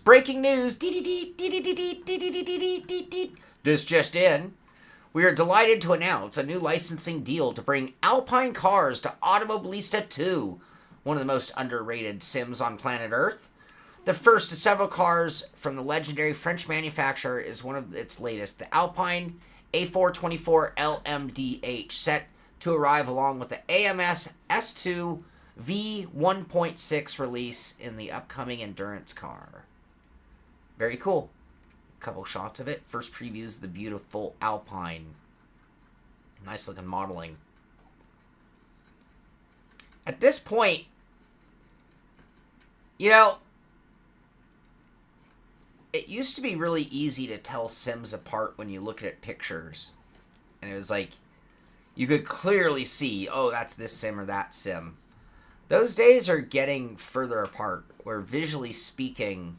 This just in. We are delighted to announce a new licensing deal to bring Alpine cars to Automobilista 2, one of the most underrated sims on planet Earth. The first of several cars from the legendary French manufacturer is one of its latest, the Alpine A424 LMDH, set to arrive along with the AMS S2 V1.6 release in the upcoming endurance car. Very cool. A couple shots of it. First previews the beautiful Alpine. Nice looking modeling. At this point, you know, it used to be really easy to tell sims apart when you look at pictures. And it was like, you could clearly see, oh, that's this sim or that sim. Those days are getting further apart, where visually speaking,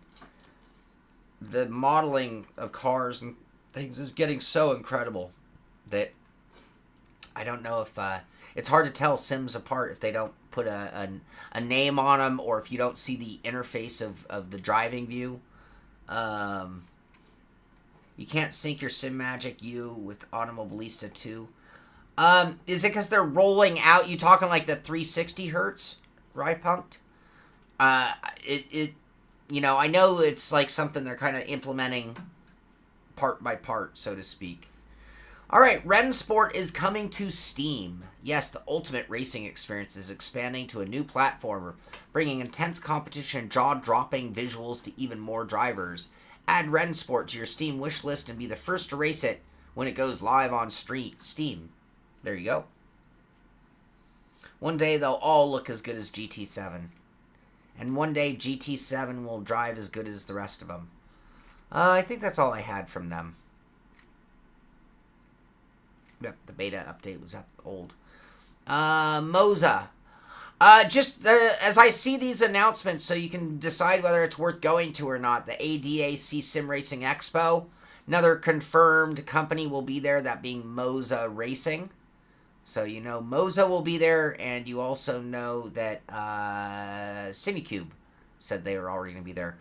the modeling of cars and things is getting so incredible that I don't know if it's hard to tell sims apart if they don't put a name on them, or if you don't see the interface of the driving view. You can't sync your Sim Magic U with Automobilista 2. Is it because they're rolling out? You talking like the 360 hertz, right, Punked? You know, I know it's like something they're kind of implementing part by part, so to speak. All right, Rennsport is coming to Steam. Yes, the ultimate racing experience is expanding to a new platform, bringing intense competition and jaw-dropping visuals to even more drivers. Add Rennsport to your Steam wish list and be the first to race it when it goes live on Steam. There you go. One day they'll all look as good as GT7. And one day GT7 will drive as good as the rest of them. I think that's all I had from them. Yep, the beta update was up old. Moza. Just as I see these announcements, so you can decide whether it's worth going to or not. The ADAC Sim Racing Expo. Another confirmed company will be there, that being Moza Racing. So you know Moza will be there, and you also know that Simicube said they were already going to be there.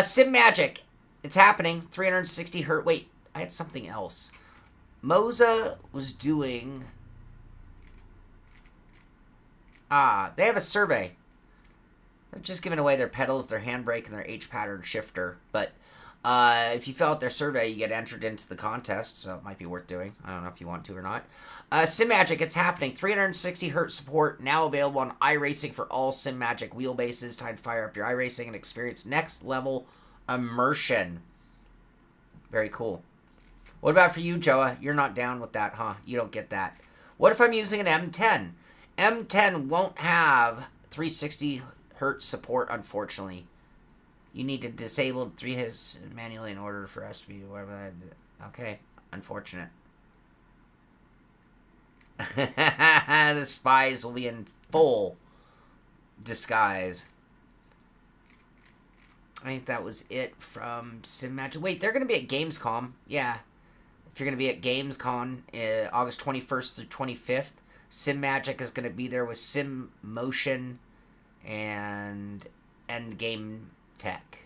Sim Magic. It's happening. 360 hertz. Wait, I had something else. Moza was doing... they have a survey. They're just giving away their pedals, their handbrake, and their H-pattern shifter. But if you fill out their survey, you get entered into the contest, so it might be worth doing. I don't know if you want to or not. SimMagic, it's happening. 360 hertz support, now available on iRacing for all SimMagic wheelbases. Time to fire up your iRacing and experience next-level immersion. Very cool. What about for you, Joa? You're not down with that, huh? You don't get that. What if I'm using an M10? M10 won't have 360 hertz support, unfortunately. You need to disable 3 hits manually in order for us to be... Okay, unfortunate. The spies will be in full disguise. I think that was it from SimMagic. Wait, they're going to be at Gamescom. Yeah. If you're going to be at Gamescom, August 21st through 25th, SimMagic is going to be there with Sim Motion and Endgame Tech.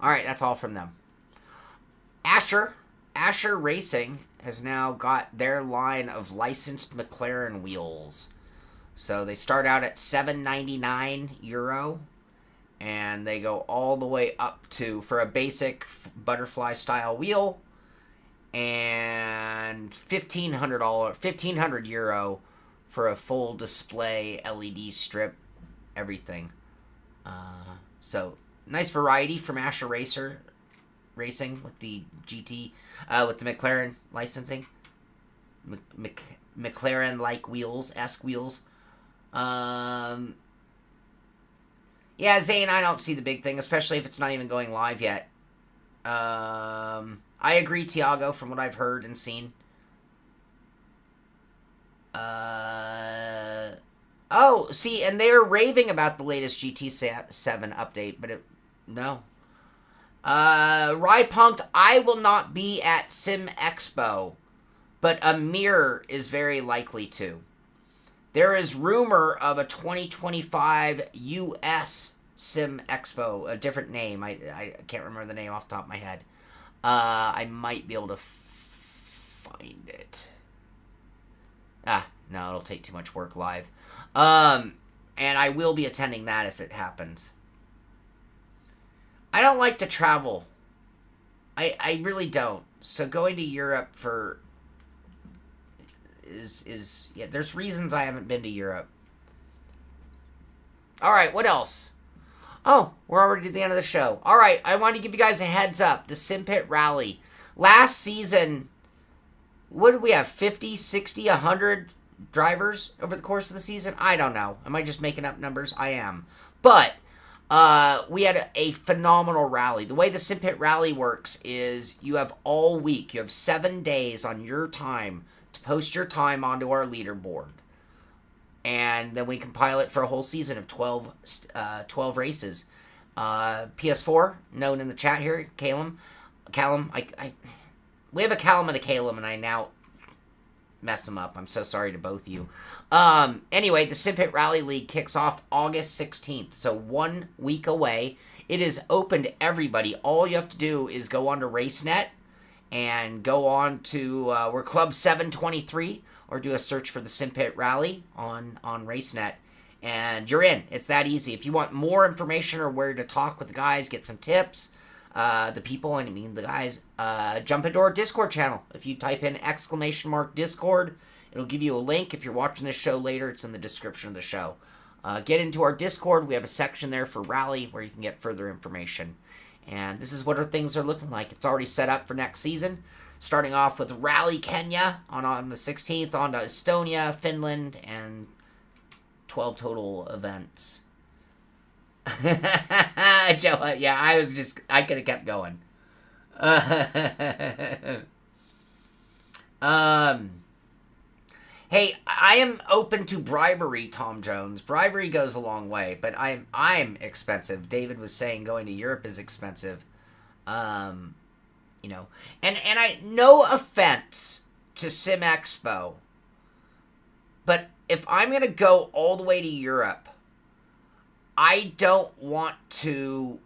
Alright, that's all from them. Asher Racing has now got their line of licensed McLaren wheels. So they start out at €7.99, and they go all the way up to, for a basic butterfly style wheel, and €1,500 for a full display LED strip, everything. So nice variety from Asher Racing with the GT, with the McLaren licensing, McLaren-like wheels, esque wheels. Yeah, Zane, I don't see the big thing, especially if it's not even going live yet. I agree, Tiago, from what I've heard and seen. Oh, see, and they're raving about the latest GT7 update, but no. Rypunked, I will not be at Sim Expo, but Amir is very likely to. There is rumor of a 2025 US Sim Expo, a different name. I can't remember the name off the top of my head. I might be able to find it. No, it'll take too much work live. And I will be attending that if it happens. I don't like to travel. I really don't. So going to Europe for... yeah, there's reasons I haven't been to Europe. Alright, what else? Oh, we're already at the end of the show. Alright, I wanted to give you guys a heads up. The SimPit Rally. Last season, what did we have? 50, 60, 100 drivers over the course of the season? I don't know. Am I just making up numbers? I am. But we had a phenomenal rally. The way the SimPit Rally works is you have all week. You have 7 days on your time to post your time onto our leaderboard. And then we compile it for a whole season of 12 races. PS4, known in the chat here, Callum, we have a Callum and a Calum, and I now mess them up. I'm so sorry to both of you. Anyway, the SimPit Rally League kicks off August 16th, so 1 week away. It is open to everybody. All you have to do is go on to RaceNet and go on to, we're Club 723, or do a search for the SimPit Rally on RaceNet, and you're in. It's that easy. If you want more information or where to talk with the guys, get some tips, the people, and I mean the guys, jump into our Discord channel. If you type in !Discord, it'll give you a link. If you're watching this show later, it's in the description of the show. Get into our Discord. We have a section there for Rally where you can get further information. And this is what our things are looking like. It's already set up for next season. Starting off with Rally Kenya on the 16th, on to Estonia, Finland, and 12 total events. Joe, yeah, I could have kept going. Hey, I am open to bribery, Tom Jones. Bribery goes a long way, but I'm expensive. David was saying going to Europe is expensive. You know, and I, no offense to Sim Expo, but if I'm gonna go all the way to Europe, I don't want to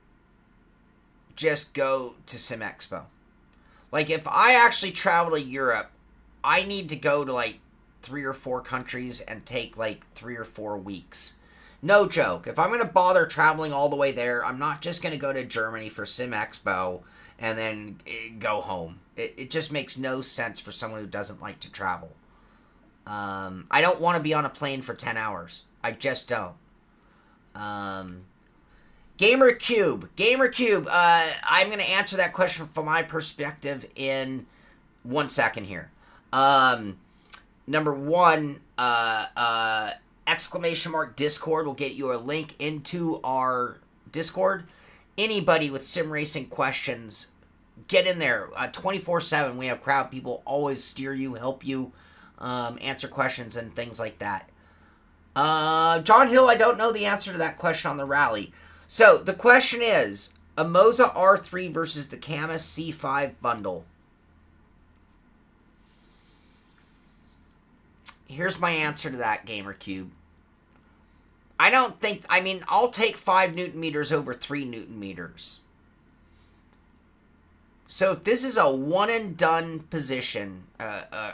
just go to Sim Expo. Like, if I actually travel to Europe, I need to go to like 3 or 4 countries and take like 3 or 4 weeks. No joke. If I'm going to bother traveling all the way there, I'm not just going to go to Germany for Sim Expo and then go home. It just makes no sense for someone who doesn't like to travel. I don't want to be on a plane for 10 hours. I just don't. GamerCube, I'm going to answer that question from my perspective in 1 second here. Number one, !Discord will get you a link into our Discord. Anybody with sim racing questions, get in there 24/7. We have crowd people always steer you, help you, answer questions and things like that. John Hill, I don't know the answer to that question on the rally. So the question is, a Moza R3 versus the Cammus C5 bundle. Here's my answer to that, GamerCube. I'll take 5 Newton meters over 3 Newton meters. So if this is a one and done position,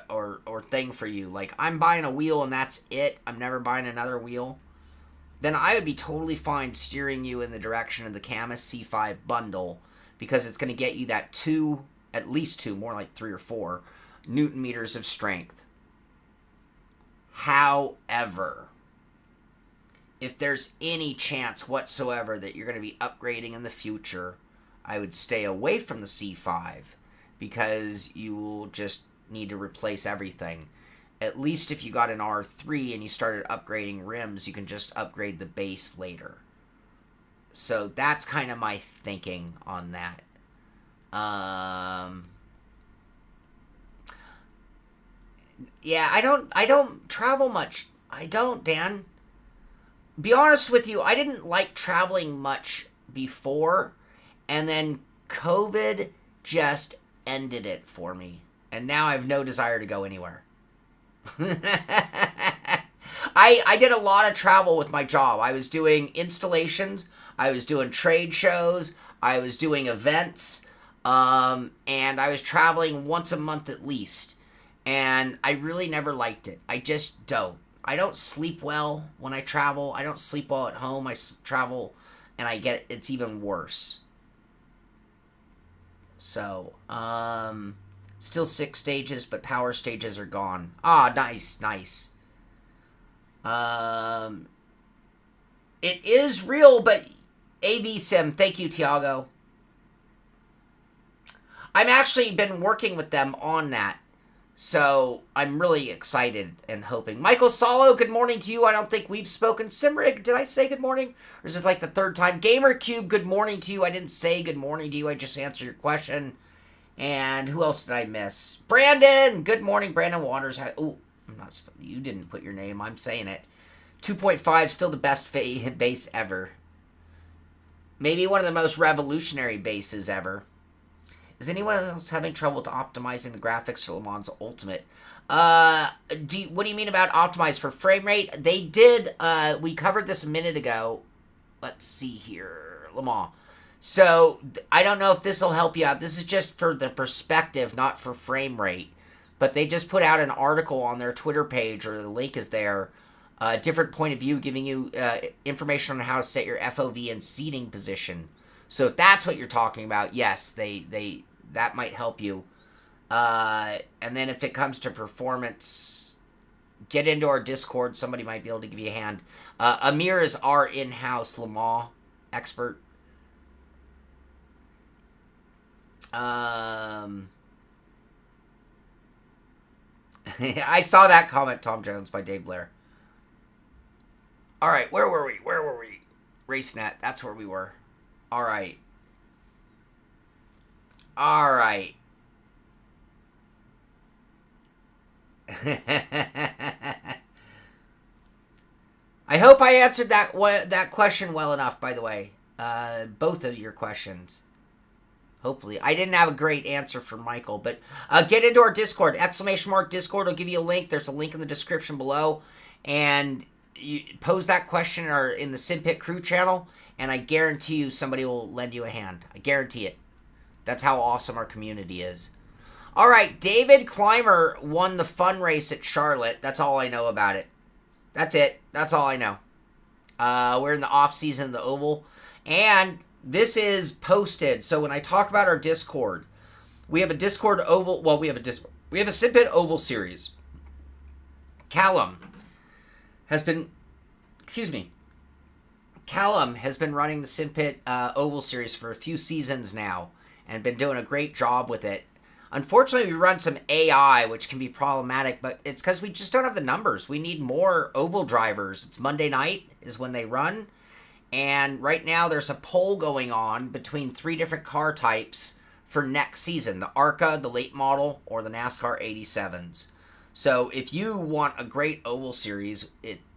or thing for you, like I'm buying a wheel and that's it, I'm never buying another wheel, then I would be totally fine steering you in the direction of the Cammus C5 bundle, because it's going to get you that at least 2, more like 3 or 4 Newton meters of strength. However, if there's any chance whatsoever that you're going to be upgrading in the future, I would stay away from the C5, because you will just need to replace everything. At least if you got an R3 and you started upgrading rims, you can just upgrade the base later. So that's kind of my thinking on that. Yeah, I don't travel much. I don't, Dan. Be honest with you, I didn't like traveling much before, and then COVID just ended it for me. And now I have no desire to go anywhere. I did a lot of travel with my job. I was doing installations, I was doing trade shows, I was doing events, and I was traveling once a month at least. And I really never liked it. I just don't. I don't sleep well when I travel. I don't sleep well at home. I travel and it's even worse. So, still 6 stages, but power stages are gone. Ah, nice. It is real, but AV Sim, thank you, Tiago. I've actually been working with them on that. So, I'm really excited and hoping. Michael Salo, good morning to you. I don't think we've spoken. Simrig, did I say good morning? Or is it like the 3rd time? GamerCube, good morning to you. I didn't say good morning to you. I just answered your question. And who else did I miss? Brandon, good morning. Brandon Waters. Oh, you didn't put your name. I'm saying it. 2.5, still the best base ever. Maybe one of the most revolutionary bases ever. Is anyone else having trouble with optimizing the graphics for Le Mans Ultimate? What do you mean about optimize for frame rate? They did, we covered this a minute ago. Let's see here, Le Mans. So, I don't know if this will help you out. This is just for the perspective, not for frame rate. But they just put out an article on their Twitter page, or the link is there. A different point of view, giving you information on how to set your FOV and seating position. So if that's what you're talking about, yes, that might help you. And then if it comes to performance, get into our Discord. Somebody might be able to give you a hand. Amir is our in-house Le Mans expert. I saw that comment, Tom Jones, by Dave Blair. All right, where were we? RaceNet, that's where we were. All right. I hope I answered that question well enough, by the way. Both of your questions. Hopefully. I didn't have a great answer for Michael, but get into our Discord. !Discord will give you a link. There's a link in the description below. And you pose that question in the SimPit crew channel, and I guarantee you somebody will lend you a hand. I guarantee it. That's how awesome our community is. All right, David Clymer won the fun race at Charlotte. That's all I know about it. That's it. That's all I know. We're in the off season of the Oval, and this is posted. So when I talk about our Discord, we have a Discord Oval. Well, we have a SimPit Oval series. Callum has been running the SimPit Oval series for a few seasons now and been doing a great job with it. Unfortunately, we run some AI, which can be problematic, but it's because we just don't have the numbers. We need more Oval drivers. It's Monday night is when they run, and right now there's a poll going on between 3 different car types for next season: the ARCA, the late model, or the NASCAR 87s. So if you want a great Oval series,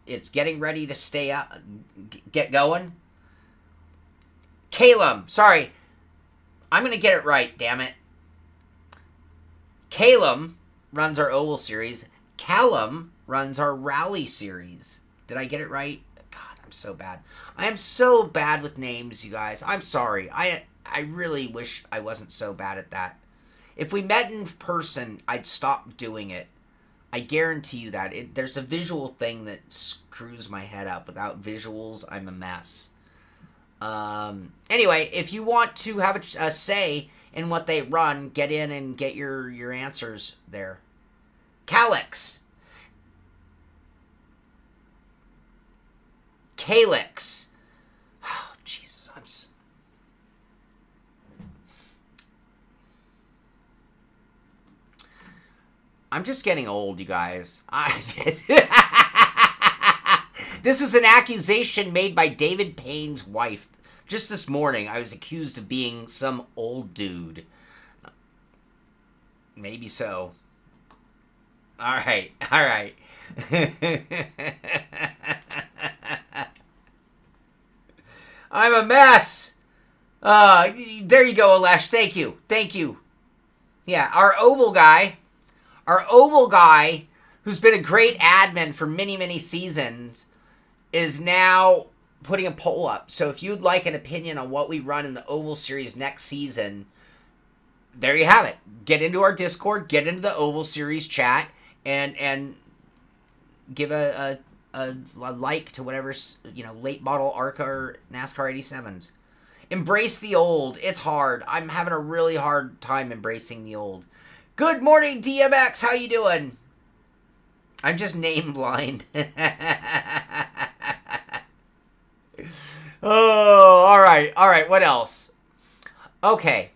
it's getting ready to get going. Calum, sorry. I'm going to get it right, damn it. Calum runs our Oval series. Callum runs our Rally series. Did I get it right? God, I'm so bad. I am so bad with names, you guys. I'm sorry. I really wish I wasn't so bad at that. If we met in person, I'd stop doing it. I guarantee you that. There's a visual thing that screws my head up. Without visuals, I'm a mess. Anyway, if you want to have a say in what they run, get in and get your answers there. Calix. Oh, Jesus. I'm just getting old, you guys. This was an accusation made by David Payne's wife. Just this morning, I was accused of being some old dude. Maybe so. All right. I'm a mess. There you go, Alesh. Thank you. Yeah, our Oval guy, who's been a great admin for many, many seasons, is now putting a poll up. So if you'd like an opinion on what we run in the Oval Series next season, there you have it. Get into our Discord, get into the Oval Series chat, and give a like to whatever's, late model ARCA or NASCAR 87s. Embrace the old. It's hard. I'm having a really hard time embracing the old. Good morning, DMX. How you doing? I'm just name blind. Oh, all right. What else? Okay.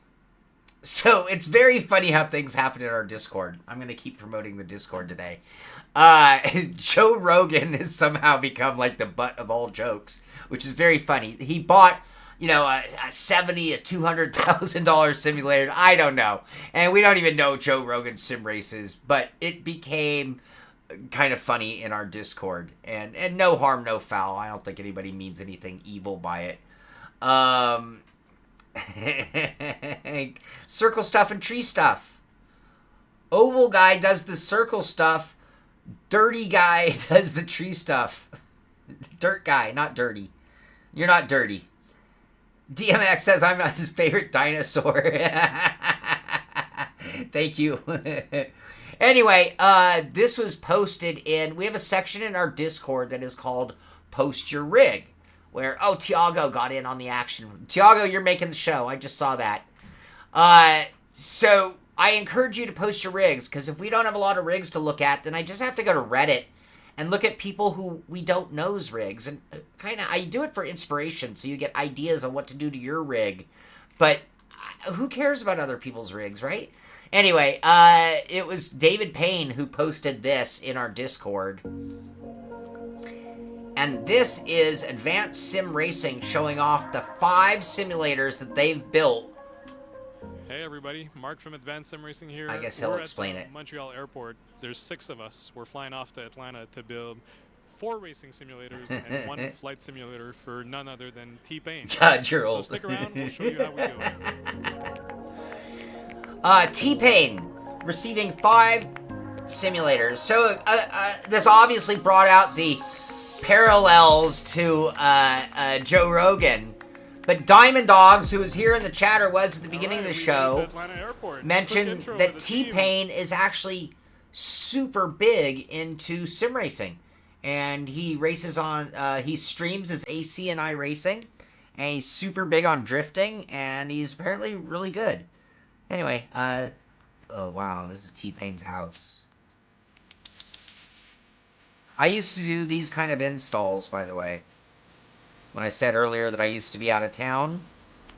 So it's very funny how things happen in our Discord. I'm going to keep promoting the Discord today. Joe Rogan has somehow become like the butt of all jokes, which is very funny. He bought, a $200,000 simulator. I don't know. And we don't even know Joe Rogan's sim races, but it became kind of funny in our Discord, and no harm, no foul. I don't think anybody means anything evil by it. Circle stuff and tree stuff. Oval guy does the circle stuff. Dirty guy does the tree stuff. Dirt guy, not dirty. You're not dirty. DMX says I'm not his favorite dinosaur. Thank you. Anyway, this was posted we have a section in our Discord that is called Post Your Rig. where, oh, Tiago got in on the action. Tiago, you're making the show. I just saw that. So I encourage you to post your rigs, because if we don't have a lot of rigs to look at, then I just have to go to Reddit and look at people who we don't know's rigs. And kind of, I do it for inspiration, so you get ideas on what to do to your rig. But who cares about other people's rigs, right? Anyway, it was David Payne who posted this in our Discord. And this is Advanced Sim Racing showing off the 5 simulators that they've built. Hey everybody, Mark from Advanced Sim Racing here. I guess he'll We're explain at it. Montreal Airport. There's 6 of us. We're flying off to Atlanta to build 4 racing simulators and 1 flight simulator for none other than T-Pain. God, you're So old. stick around, we'll show you how we do it. T-Pain receiving 5 simulators. So this obviously brought out the parallels to Joe Rogan. But Diamond Dogs, who was here in the chat or was at the beginning of the show, mentioned that T-Pain is actually super big into sim racing. And he races on, he streams his AC and iRacing. And he's super big on drifting. And he's apparently really good. Anyway, oh wow, this is T-Pain's house. I used to do these kind of installs, by the way. When I said earlier that I used to be out of town,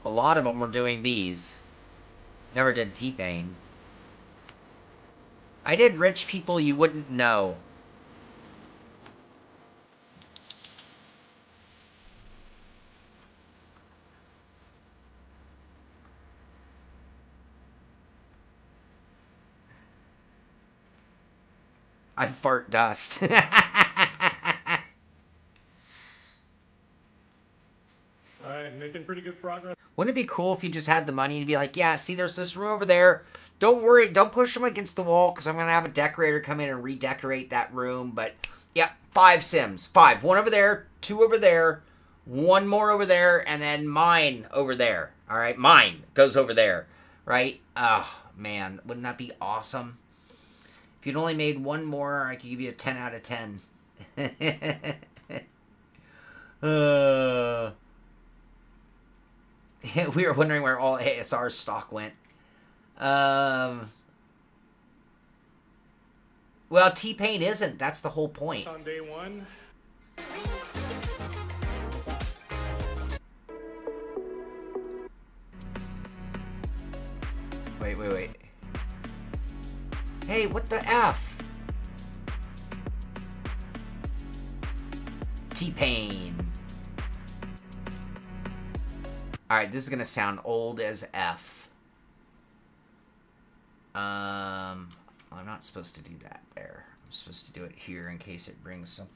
a lot of them were doing these. Never did T-Pain. I did rich people you wouldn't know. I fart dust. Alright, making pretty good progress. Wouldn't it be cool if you just had the money to be like, yeah, see, there's this room over there. Don't worry, don't push them against the wall, because I'm going to have a decorator come in and redecorate that room. But, yeah, 5 sims. 5. 1 over there, 2 over there, 1 more over there, and then mine over there. All right, mine goes over there, right? Oh, man, wouldn't that be awesome? If you'd only made 1 more, I could give you a 10 out of 10. We were wondering where all ASR stock went. Well, T-Pain isn't. That's the whole point. On day 1. Wait. Hey, what the F? T-Pain. Alright, this is gonna sound old as F. I'm not supposed to do that there. I'm supposed to do it here in case it brings some...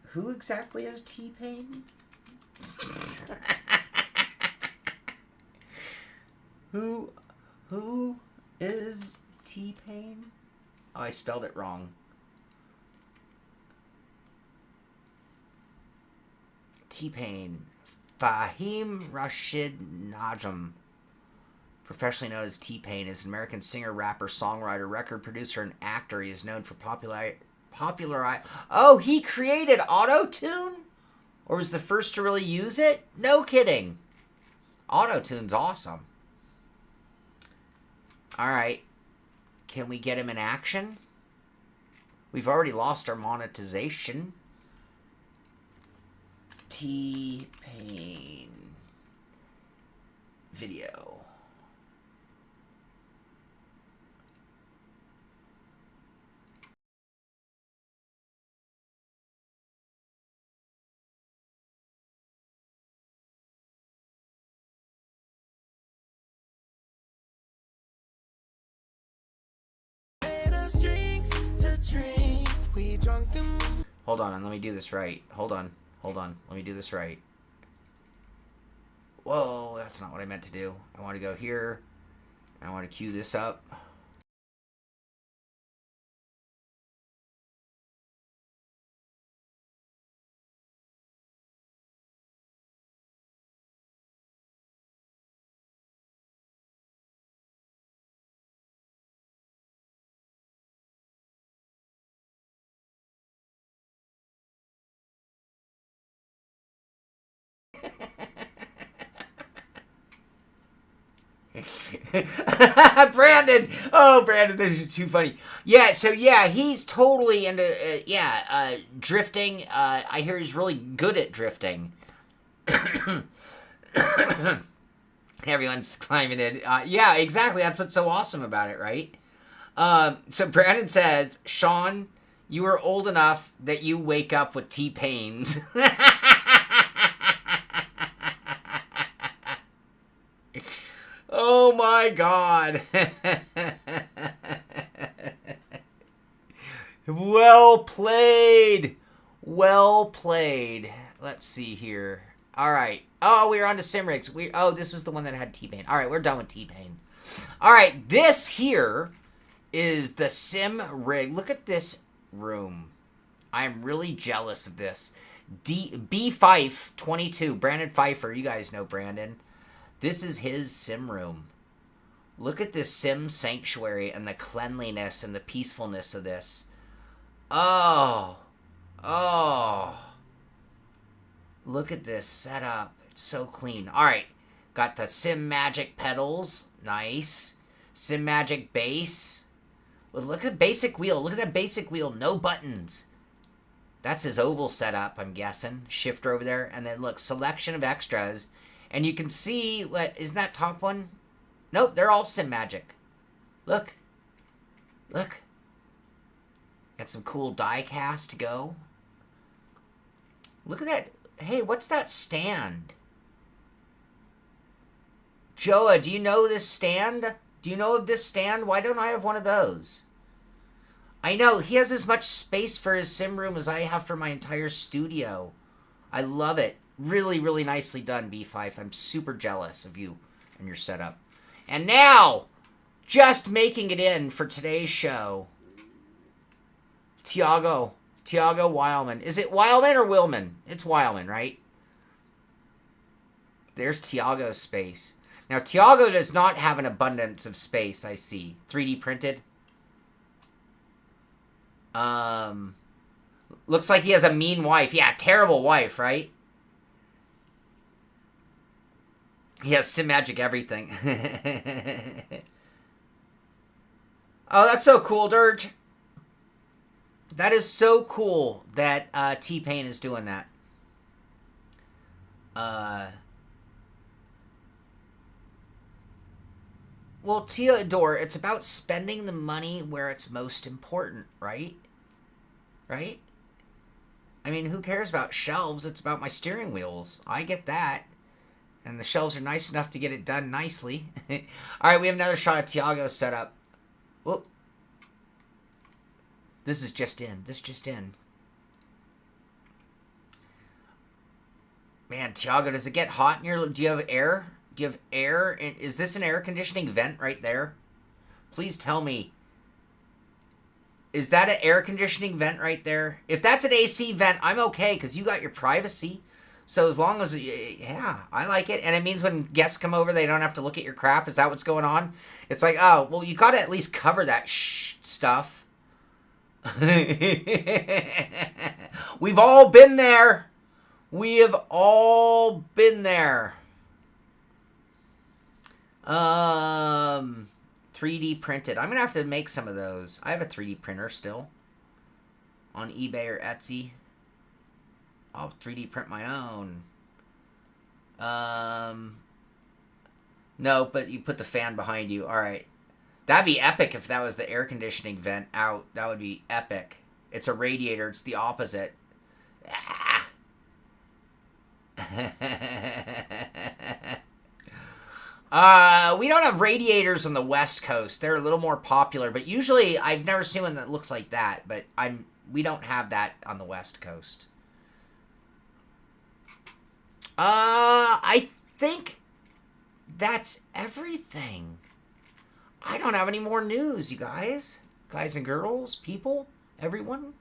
Who exactly is T-Pain? Who is T-Pain? Oh, I spelled it wrong. T-Pain. Fahim Rashid Najm, professionally known as T-Pain, is an American singer, rapper, songwriter, record producer, and actor. He is known for Oh, he created auto-tune? Or was the first to really use it? No kidding. Auto-tune's awesome. Alright. Can we get him in action? We've already lost our monetization. T-Pain video. Hold on, and let me do this right. Hold on, let me do this right. Whoa, that's not what I meant to do. I want to go here. I want to cue this up. Brandon. Oh, Brandon, this is too funny. Yeah, so yeah, he's totally into drifting. I hear he's really good at drifting. Everyone's climbing in. Yeah, exactly. That's what's so awesome about it, right? So Brandon says, Sean, you are old enough that you wake up with T-Pains. Oh my God. Well played. Well played. Let's see here. All right. Oh, we were on to sim rigs. This was the one that had T-Pain. All right, we're done with T-Pain. All right, this here is the sim rig. Look at this room. I'm really jealous of this. B Fife 22, Brandon Pfeiffer. You guys know Brandon. This is his sim room. Look at this sim sanctuary and the cleanliness and the peacefulness of this. Oh. Look at this setup. It's so clean. All right. Got the Sim Magic pedals. Nice. Sim Magic bass. Well, look at basic wheel. Look at that basic wheel. No buttons. That's his oval setup, I'm guessing. Shifter over there. And then look, selection of extras. And you can see, isn't that top one? Nope, they're all Sim Magic. Look. Look. Got some cool die cast to go. Look at that. Hey, what's that stand? Joa, do you know this stand? Do you know of this stand? Why don't I have one of those? I know, he has as much space for his sim room as I have for my entire studio. I love it. Really, really nicely done, B5. I'm super jealous of you and your setup. And now, just making it in for today's show, Tiago Weilman. Is it Weilman or Willman? It's Weilman, right? There's Tiago's space. Now, Tiago does not have an abundance of space, I see. 3D printed. Looks like he has a mean wife. Yeah, terrible wife, right? He has Sim Magic everything. Oh, that's so cool, Dirge. That is so cool that T-Pain is doing that. Well, Theodore, it's about spending the money where it's most important, right? Right? I mean, who cares about shelves? It's about my steering wheels. I get that. And the shelves are nice enough to get it done nicely. All right, we have another shot of Tiago's setup. Whoop. This is just in. This just in. Man, Tiago, does it get hot in your... Do you have air? Do you have air? Is this an air conditioning vent right there? Please tell me. Is that an air conditioning vent right there? If that's an AC vent, I'm okay, because you got your privacy. So as long as... Yeah, I like it. And it means when guests come over, they don't have to look at your crap. Is that what's going on? It's like, oh, well, you got to at least cover that stuff. We've all been there. We have all been there. 3D printed. I'm going to have to make some of those. I have a 3D printer still. On eBay or Etsy. I'll 3D print my own. No, but you put the fan behind you. Alright. That'd be epic if that was the air conditioning vent out. That would be epic. It's a radiator. It's the opposite. Ah. We don't have radiators on the West Coast. They're a little more popular, but usually I've never seen one that looks like that, but we don't have that on the West Coast. I think that's everything. I don't have any more news, you guys. Guys and girls, people, everyone.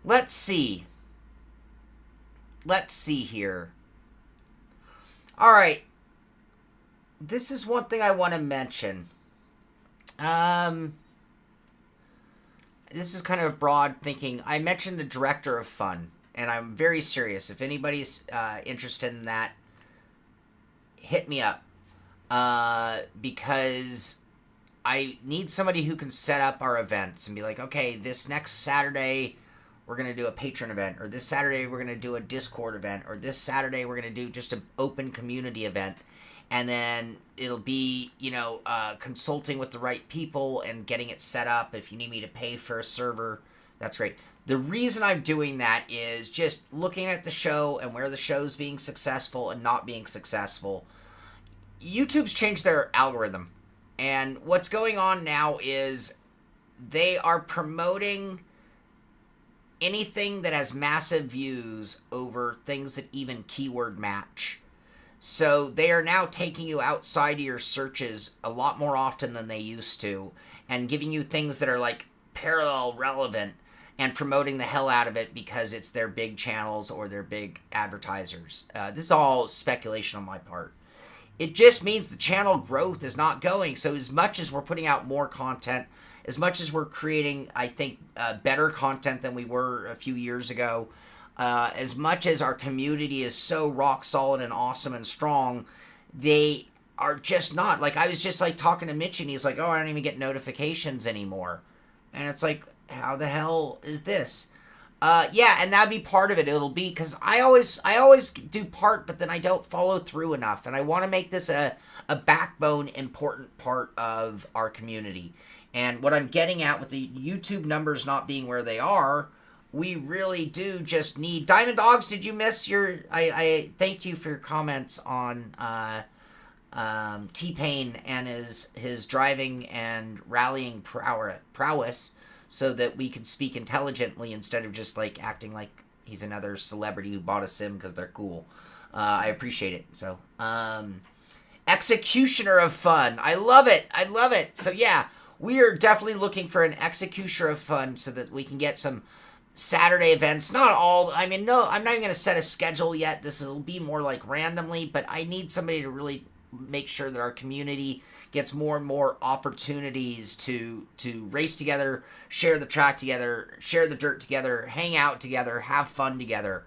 Let's see. Let's see here. All right. This is one thing I want to mention. This is kind of broad thinking. I mentioned the director of fun, and I'm very serious. If anybody's interested in that, hit me up. Because I need somebody who can set up our events and be like, okay, this next Saturday we're going to do a patron event, or this Saturday we're going to do a Discord event, or this Saturday we're going to do just an open community event. And then it'll be, consulting with the right people and getting it set up. If you need me to pay for a server, that's great. The reason I'm doing that is just looking at the show and where the show's being successful and not being successful. YouTube's changed their algorithm, and what's going on now is they are promoting anything that has massive views over things that even keyword match. So they are now taking you outside of your searches a lot more often than they used to, and giving you things that are like parallel relevant and promoting the hell out of it because it's their big channels or their big advertisers. This is all speculation on my part. It just means the channel growth is not going. So as much as we're putting out more content, as much as we're creating, I think, better content than we were a few years ago, as much as our community is so rock solid and awesome and strong, they are just not. Like, I was just like talking to Mitch, and he's like, oh, I don't even get notifications anymore. And it's like, how the hell is this? Yeah, and that'd be part of it. It'll be because I always do part, but then I don't follow through enough, and I want to make this a backbone, important part of our community. And what I'm getting at with the YouTube numbers not being where they are, we really do just need Diamond Dogs. Did you miss your? I thanked you for your comments on T-Pain and his driving and rallying prowess, so that we could speak intelligently instead of just like acting like he's another celebrity who bought a sim because they're cool. I appreciate it. So, executioner of fun. I love it. I love it. So yeah, we are definitely looking for an executioner of fun so that we can get some Saturday events. Not all. I mean, no, I'm not even going to set a schedule yet. This will be more like randomly, but I need somebody to really make sure that our community gets more and more opportunities to race together, share the track together, share the dirt together, hang out together, have fun together.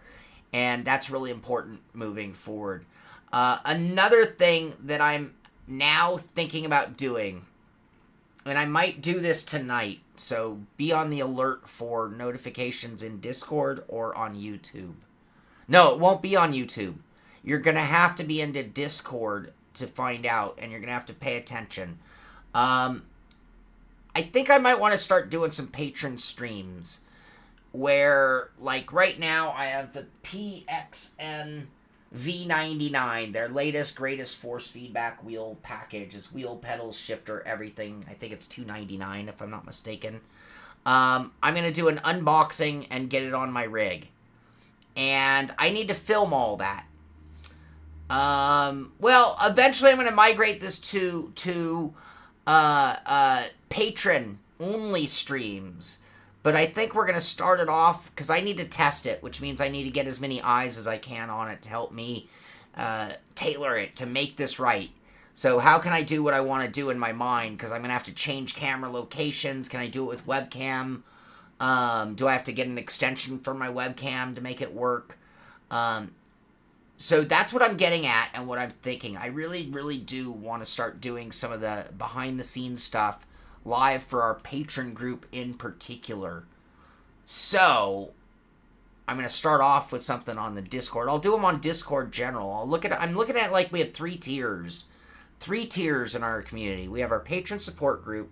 And that's really important moving forward. Another thing that I'm now thinking about doing, and I might do this tonight, so be on the alert for notifications in Discord or on YouTube. No, it won't be on YouTube. You're going to have to be into Discord to find out, and you're going to have to pay attention. I think I might want to start doing some patron streams where, like right now, I have the PXN V99, their latest, greatest force feedback wheel package. It's wheel, pedals, shifter, everything. I think it's $299 if I'm not mistaken. I'm going to do an unboxing and get it on my rig. And I need to film all that. Well, eventually I'm going to migrate this to patron-only streams. But I think we're going to start it off, because I need to test it, which means I need to get as many eyes as I can on it to help me tailor it, to make this right. So how can I do what I want to do in my mind? Because I'm going to have to change camera locations. Can I do it with webcam? Do I have to get an extension for my webcam to make it work? So that's what I'm getting at and what I'm thinking. I really, really do want to start doing some of the behind-the-scenes stuff live for our patron group in particular. So I'm going to start off with something on the Discord. I'll do them on Discord general. I'm looking at like we have three tiers in our community. We have our patron support group.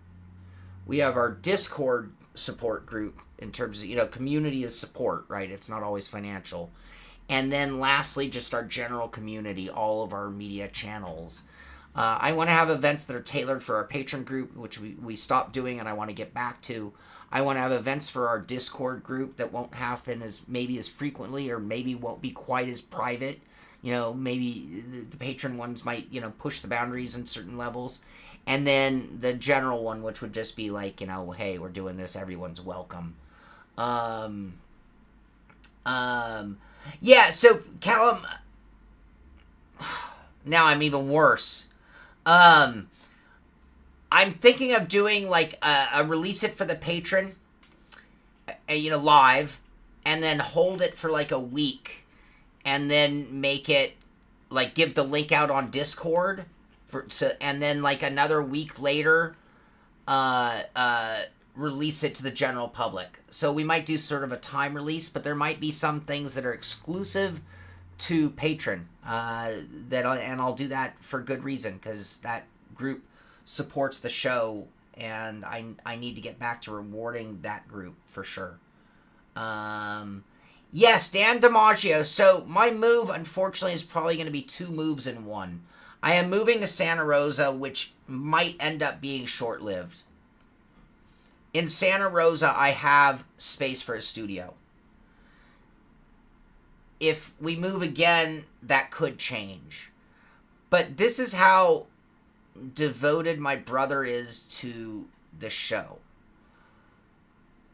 We have our Discord support group in terms of, community is support, right? It's not always financial. And then lastly, just our general community, all of our media channels. I want to have events that are tailored for our patron group, which we stopped doing and I want to get back to. I want to have events for our Discord group that won't happen as frequently, or maybe won't be quite as private. Maybe the patron ones might, push the boundaries in certain levels. And then the general one, which would just be like, hey, we're doing this, everyone's welcome. Yeah, so Callum, now I'm even worse. I'm thinking of doing like a release it for the patron, live, and then hold it for like a week, and then make it like give the link out on Discord and then like another week later release it to the general public. So we might do sort of a time release, but there might be some things that are exclusive to Patreon, and I'll do that for good reason, because that group supports the show, and I need to get back to rewarding that group for sure. Yes, Dan DiMaggio. So my move, unfortunately, is probably going to be 2 moves in one. I am moving to Santa Rosa, which might end up being short-lived. In Santa Rosa, I have space for a studio. If we move again, that could change. But this is how devoted my brother is to the show.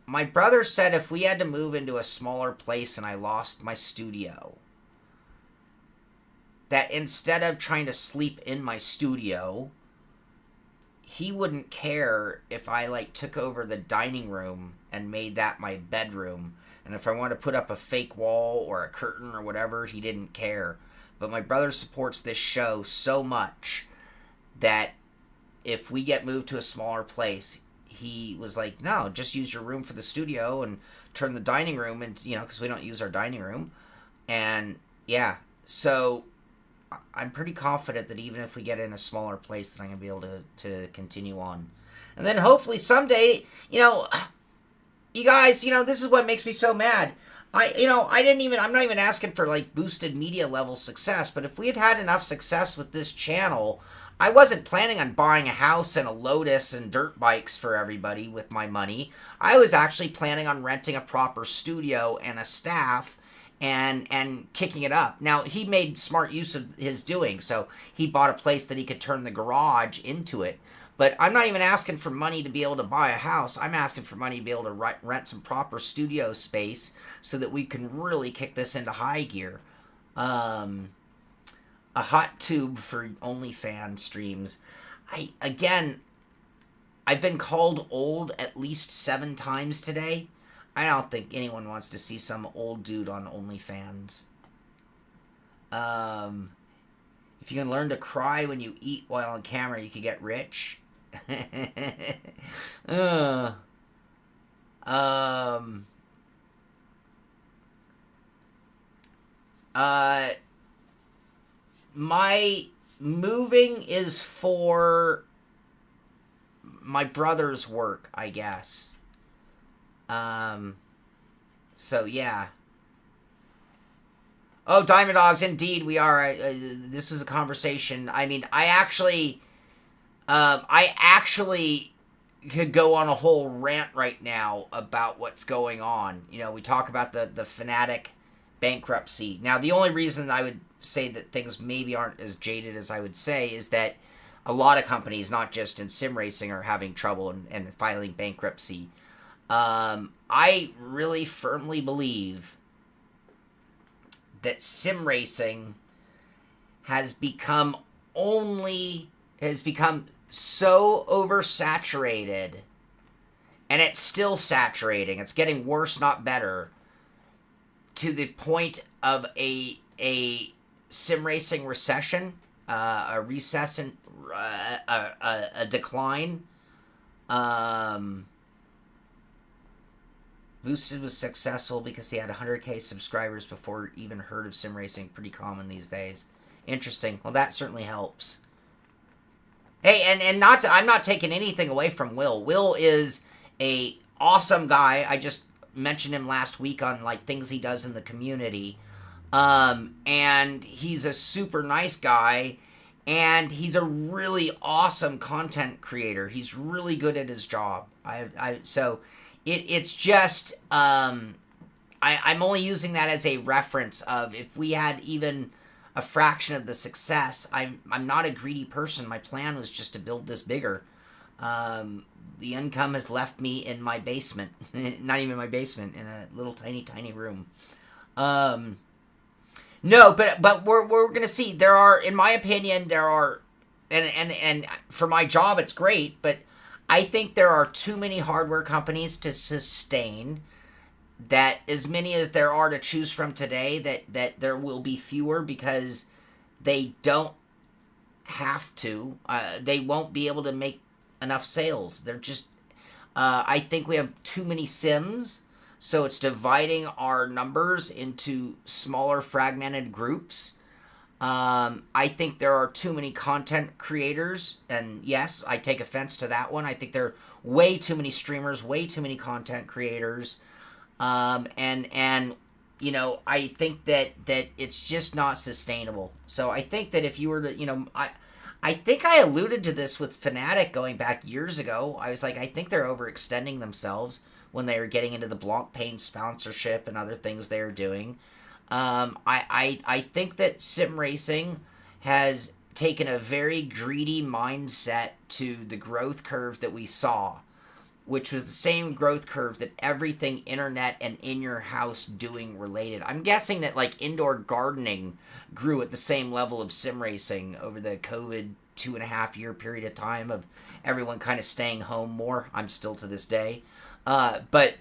My brother said if we had to move into a smaller place and I lost my studio, that instead of trying to sleep in my studio, he wouldn't care if I like took over the dining room and made that my bedroom. And if I wanted to put up a fake wall or a curtain or whatever, he didn't care. But my brother supports this show so much that if we get moved to a smaller place, he was like, no, just use your room for the studio and turn the dining room into, because we don't use our dining room. And yeah, so I'm pretty confident that even if we get in a smaller place, that I'm going to be able to continue on. And then hopefully someday, you guys, this is what makes me so mad. I'm not even asking for like boosted media level success, but if we had enough success with this channel, I wasn't planning on buying a house and a Lotus and dirt bikes for everybody with my money. I was actually planning on renting a proper studio and a staff and kicking it up. Now, he made smart use of his doing, so he bought a place that he could turn the garage into it. But I'm not even asking for money to be able to buy a house. I'm asking for money to be able to rent some proper studio space so that we can really kick this into high gear. A hot tube for OnlyFans streams. I've been called old at least 7 times today. I don't think anyone wants to see some old dude on OnlyFans. If you can learn to cry when you eat while on camera, you can get rich. My moving is for my brother's work, I guess. So yeah. Oh, Diamond Dogs, indeed we are. This was a conversation. I mean, I actually could go on a whole rant right now about what's going on. We talk about the Fanatic bankruptcy. Now, the only reason I would say that things maybe aren't as jaded as I would say is that a lot of companies, not just in sim racing, are having trouble and filing bankruptcy. I really firmly believe that sim racing has become so oversaturated, and it's still saturating. It's getting worse, not better, to the point of a sim racing recession, a decline. Boosted was successful because he had 100K subscribers before even heard of sim racing. Pretty common these days. Interesting. Well, that certainly helps. Hey, and I'm not taking anything away from Will. Will is a awesome guy. I just mentioned him last week on like things he does in the community. And he's a super nice guy, and he's a really awesome content creator. He's really good at his job. So it's just I'm only using that as a reference of if we had even a fraction of the success. I'm not a greedy person. My plan was just to build this bigger. The income has left me in my basement. Not even my basement, in a little tiny room. No, but we're gonna see. There are, in my opinion, and for my job it's great, but I think there are too many hardware companies to sustain that. As many as there are to choose from today, that there will be fewer, because they don't have to. They won't be able to make enough sales. They're just, I think we have too many Sims, so it's dividing our numbers into smaller fragmented groups. I think there are too many content creators, and yes, I take offense to that one. I think there are way too many streamers, way too many content creators, and you know, I think that it's just not sustainable. So I think that if you were to, you know, I think I alluded to this with Fnatic going back years ago. I was like, I think they're overextending themselves when they were getting into the Blancpain sponsorship and other things they are doing. I think that sim racing has taken a very greedy mindset to the growth curve that we saw, which was the same growth curve that everything internet and in your house doing related. I'm guessing that like indoor gardening grew at the same level of sim racing over the COVID 2.5 year period of time of everyone kind of staying home more. I'm still to this day. But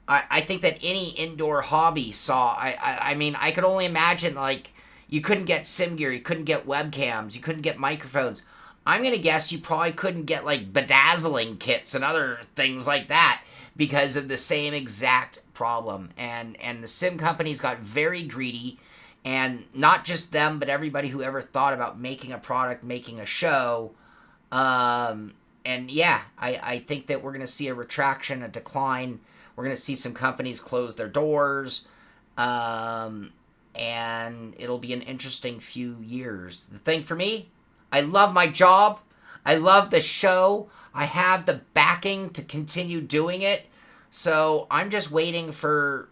I think that any indoor hobby saw, I mean, I could only imagine, like, you couldn't get sim gear, you couldn't get webcams, you couldn't get microphones. I'm going to guess you probably couldn't get, like, bedazzling kits and other things like that because of the same exact problem. And the sim companies got very greedy, and not just them, but everybody who ever thought about making a product, making a show. And yeah, I think that we're going to see a retraction, a decline. We're going to see some companies close their doors, and it'll be an interesting few years. The thing for me, I love my job. I love the show. I have the backing to continue doing it. So I'm just waiting for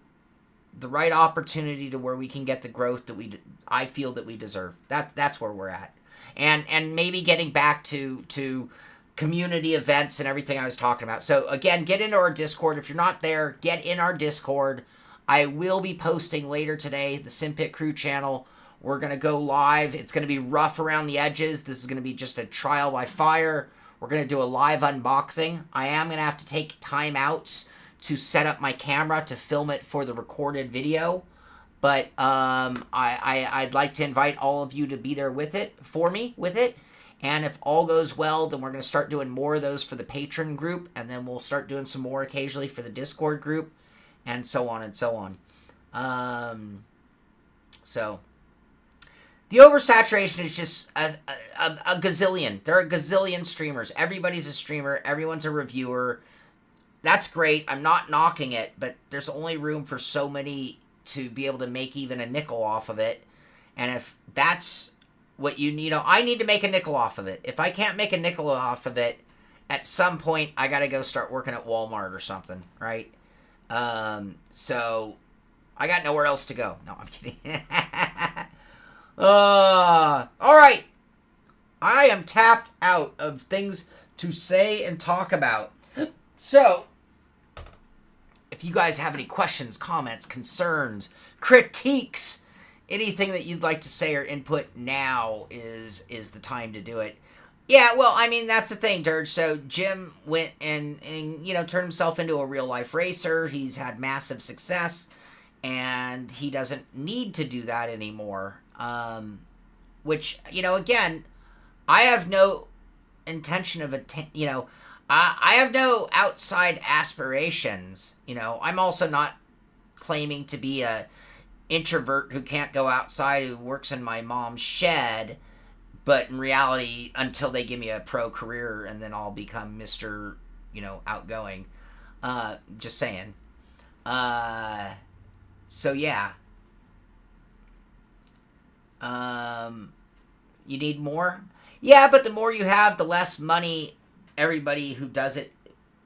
the right opportunity to where we can get the growth that I feel that we deserve. That's where we're at. And maybe getting back to community events and everything I was talking about. So again, get into our Discord. If you're not there, get in our Discord. I will be posting later today, the SimPit Crew channel. We're going to go live. It's going to be rough around the edges. This is going to be just a trial by fire. We're going to do a live unboxing. I am going to have to take timeouts to set up my camera to film it for the recorded video. But I'd like to invite all of you to be there with it, for me, with it. And if all goes well, then we're going to start doing more of those for the patron group, and then we'll start doing some more occasionally for the Discord group, and so on and so on. So the oversaturation is just a gazillion. There are a gazillion streamers. Everybody's a streamer. Everyone's a reviewer. That's great. I'm not knocking it, but there's only room for so many to be able to make even a nickel off of it. And if that's what you need, I need to make a nickel off of it. If I can't make a nickel off of it, at some point I gotta go start working at Walmart or something, right? So I got nowhere else to go. No, I'm kidding. All right. I am tapped out of things to say and talk about. So if you guys have any questions, comments, concerns, critiques, anything that you'd like to say or input, now is the time to do it. Yeah, well, I mean, that's the thing, Dirge. So Jim went and you know, turned himself into a real-life racer. He's had massive success, and he doesn't need to do that anymore. Which, you know, again, I have no intention of, you know, I have no outside aspirations. You know, I'm also not claiming to be a introvert who can't go outside, who works in my mom's shed, but in reality, until they give me a pro career, and then I'll become Mr., you know, outgoing. Just saying. So yeah. You need more? Yeah, but the more you have, the less money everybody who does it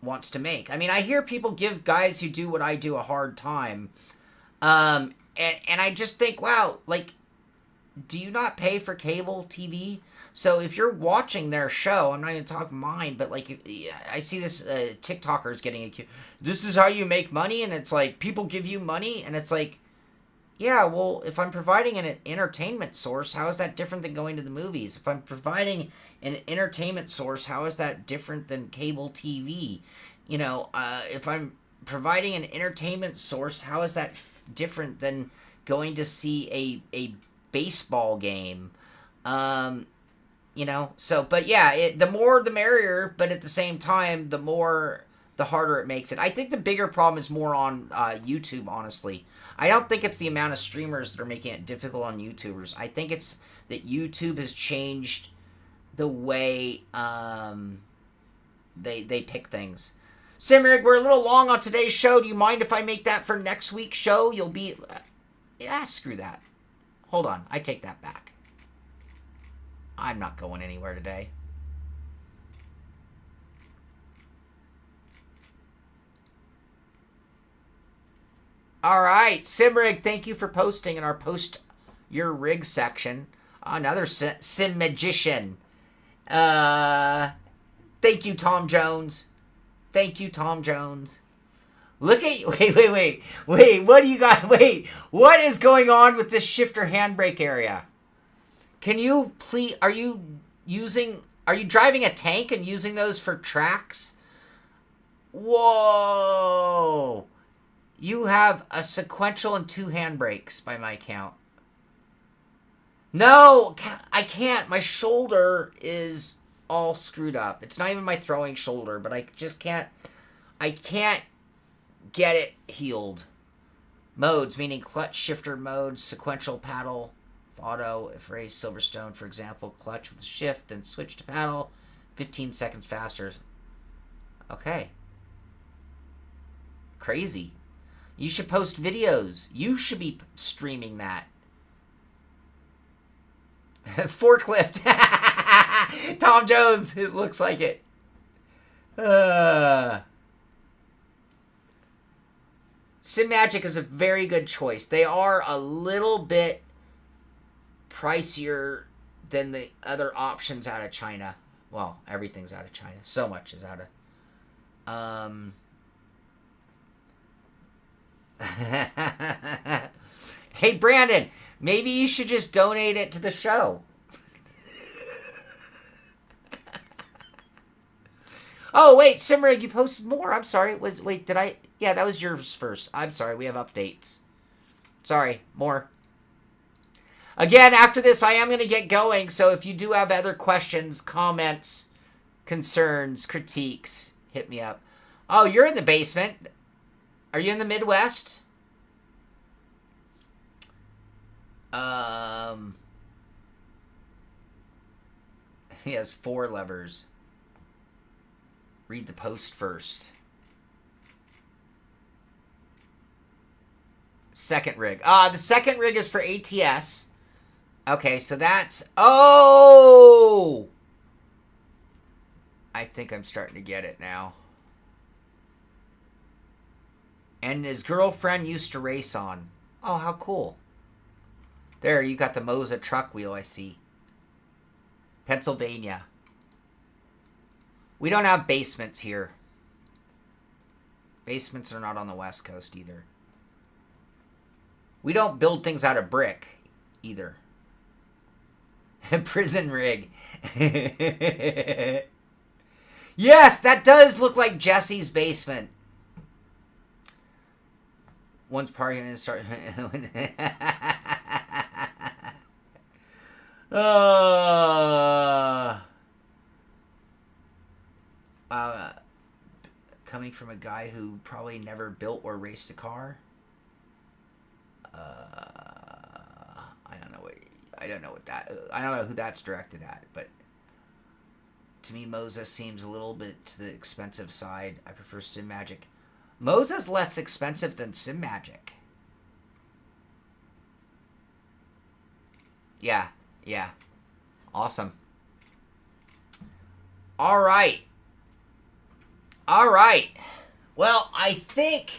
wants to make. I mean, I hear people give guys who do what I do a hard time. And I just think, wow, like, do you not pay for cable TV? So if you're watching their show, I'm not going to talk mine, but like, I see this TikTokers getting accused. This is how you make money, and it's like, people give you money, and it's like, yeah, well, if I'm providing an entertainment source, how is that different than going to the movies? If I'm providing an entertainment source, how is that different than cable TV? You know, if I'm providing an entertainment source, how is that different than going to see a baseball game. You know, so, but yeah, the more the merrier, but at the same time, the harder it makes it. I think the bigger problem is more on YouTube, honestly. I don't think it's the amount of streamers that are making it difficult on YouTubers. I think it's that YouTube has changed the way they pick things. Simrig, we're a little long on today's show. Do you mind if I make that for next week's show? You'll be... yeah, screw that. Hold on. I take that back. I'm not going anywhere today. All right, Simrig, thank you for posting in our Post Your Rig section. Another sim magician. Thank you, Tom Jones. Thank you, Tom Jones. Look at you. Wait. What do you got? Wait, what is going on with this shifter handbrake area? Can you please, are you driving a tank and using those for tracks? Whoa. You have a sequential and 2 handbrakes by my count. No, I can't. My shoulder is all screwed up. It's not even my throwing shoulder, but I just can't. I can't get it healed. Modes, meaning clutch, shifter mode, sequential paddle, auto. If raise Silverstone, for example, clutch with the shift, then switch to paddle, 15 seconds faster. Okay. Crazy. You should post videos. You should be streaming that. Forklift. Tom Jones. It looks like it. SimMagic is a very good choice. They are a little bit pricier than the other options out of China. Well, everything's out of China. So much is out of... Hey, Brandon, maybe you should just donate it to the show. Oh, wait, Simrig, you posted more. I'm sorry. Wait, did I? Yeah, that was yours first. I'm sorry. We have updates. Sorry, more. Again, after this, I am going to get going. So if you do have other questions, comments, concerns, critiques, hit me up. Oh, you're in the basement. Are you in the Midwest? He has 4 levers. Read the post first. Second rig. The second rig is for ATS. Okay, so that's... Oh! I think I'm starting to get it now. And his girlfriend used to race on. Oh, how cool. There, you got the Moza truck wheel, I see. Pennsylvania. We don't have basements here. Basements are not on the West Coast either. We don't build things out of brick either. Prison rig. Yes, that does look like Jesse's basement. Once party and start. Coming from a guy who probably never built or raced a car. I don't know who that's directed at, but to me, Moza seems a little bit to the expensive side. I prefer SimMagic. Moza's less expensive than SimMagic. Yeah. Awesome. All right. Well, I think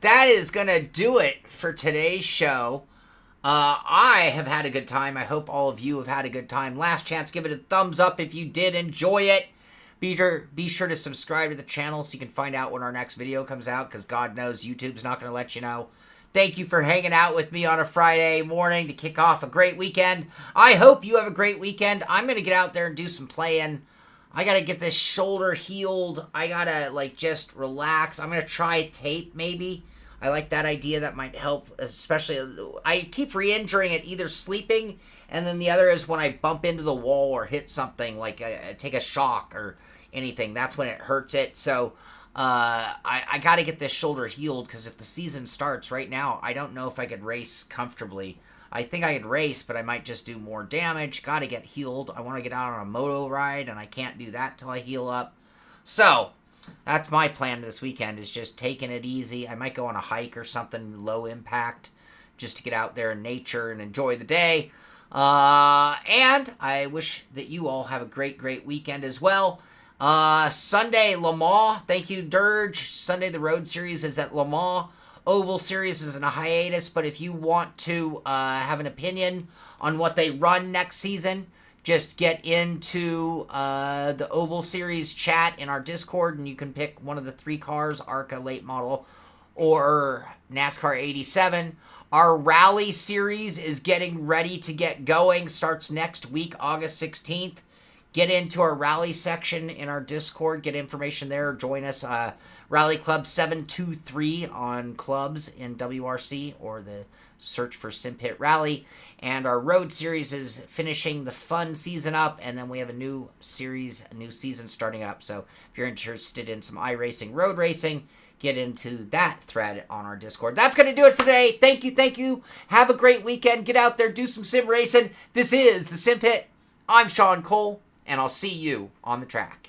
that is going to do it for today's show. I have had a good time. I hope all of you have had a good time. Last chance, give it a thumbs up if you did enjoy it. Be sure to subscribe to the channel so you can find out when our next video comes out, because God knows YouTube's not going to let you know. Thank you for hanging out with me on a Friday morning to kick off a great weekend. I hope you have a great weekend. I'm going to get out there and do some playing. I got to get this shoulder healed. I got to, just relax. I'm going to try tape, maybe. I like that idea. That might help, especially, I keep re-injuring it either sleeping, and then the other is when I bump into the wall or hit something, like I take a shock or anything. That's when it hurts it. So I got to get this shoulder healed, because if the season starts right now, I don't know if I could race comfortably. I think I could race, but I might just do more damage. Got to get healed. I want to get out on a moto ride, and I can't do that till I heal up. So that's my plan this weekend, is just taking it easy. I might go on a hike or something low impact, just to get out there in nature and enjoy the day. And I wish that you all have a great weekend as well. Sunday, Le Mans. Thank you, Dirge. Sunday, the Road Series is at Le Mans. Oval Series is in a hiatus, but if you want to have an opinion on what they run next season, just get into the Oval Series chat in our Discord, and you can pick one of the 3 cars, ARCA late model or NASCAR 87. Our Rally Series is getting ready to get going. Starts next week, August 16th. Get into our Rally section in our Discord. Get information there. Join us. Rally Club 723 on clubs in WRC, or the search for SimPit Rally. And our Road Series is finishing the fun season up, and then we have a new series, a new season starting up. So if you're interested in some iRacing road racing, get into that thread on our Discord. That's going to do it for today. Thank you. Have a great weekend. Get out there, do some sim racing. This is the SimPit. I'm Sean Cole, and I'll see you on the track.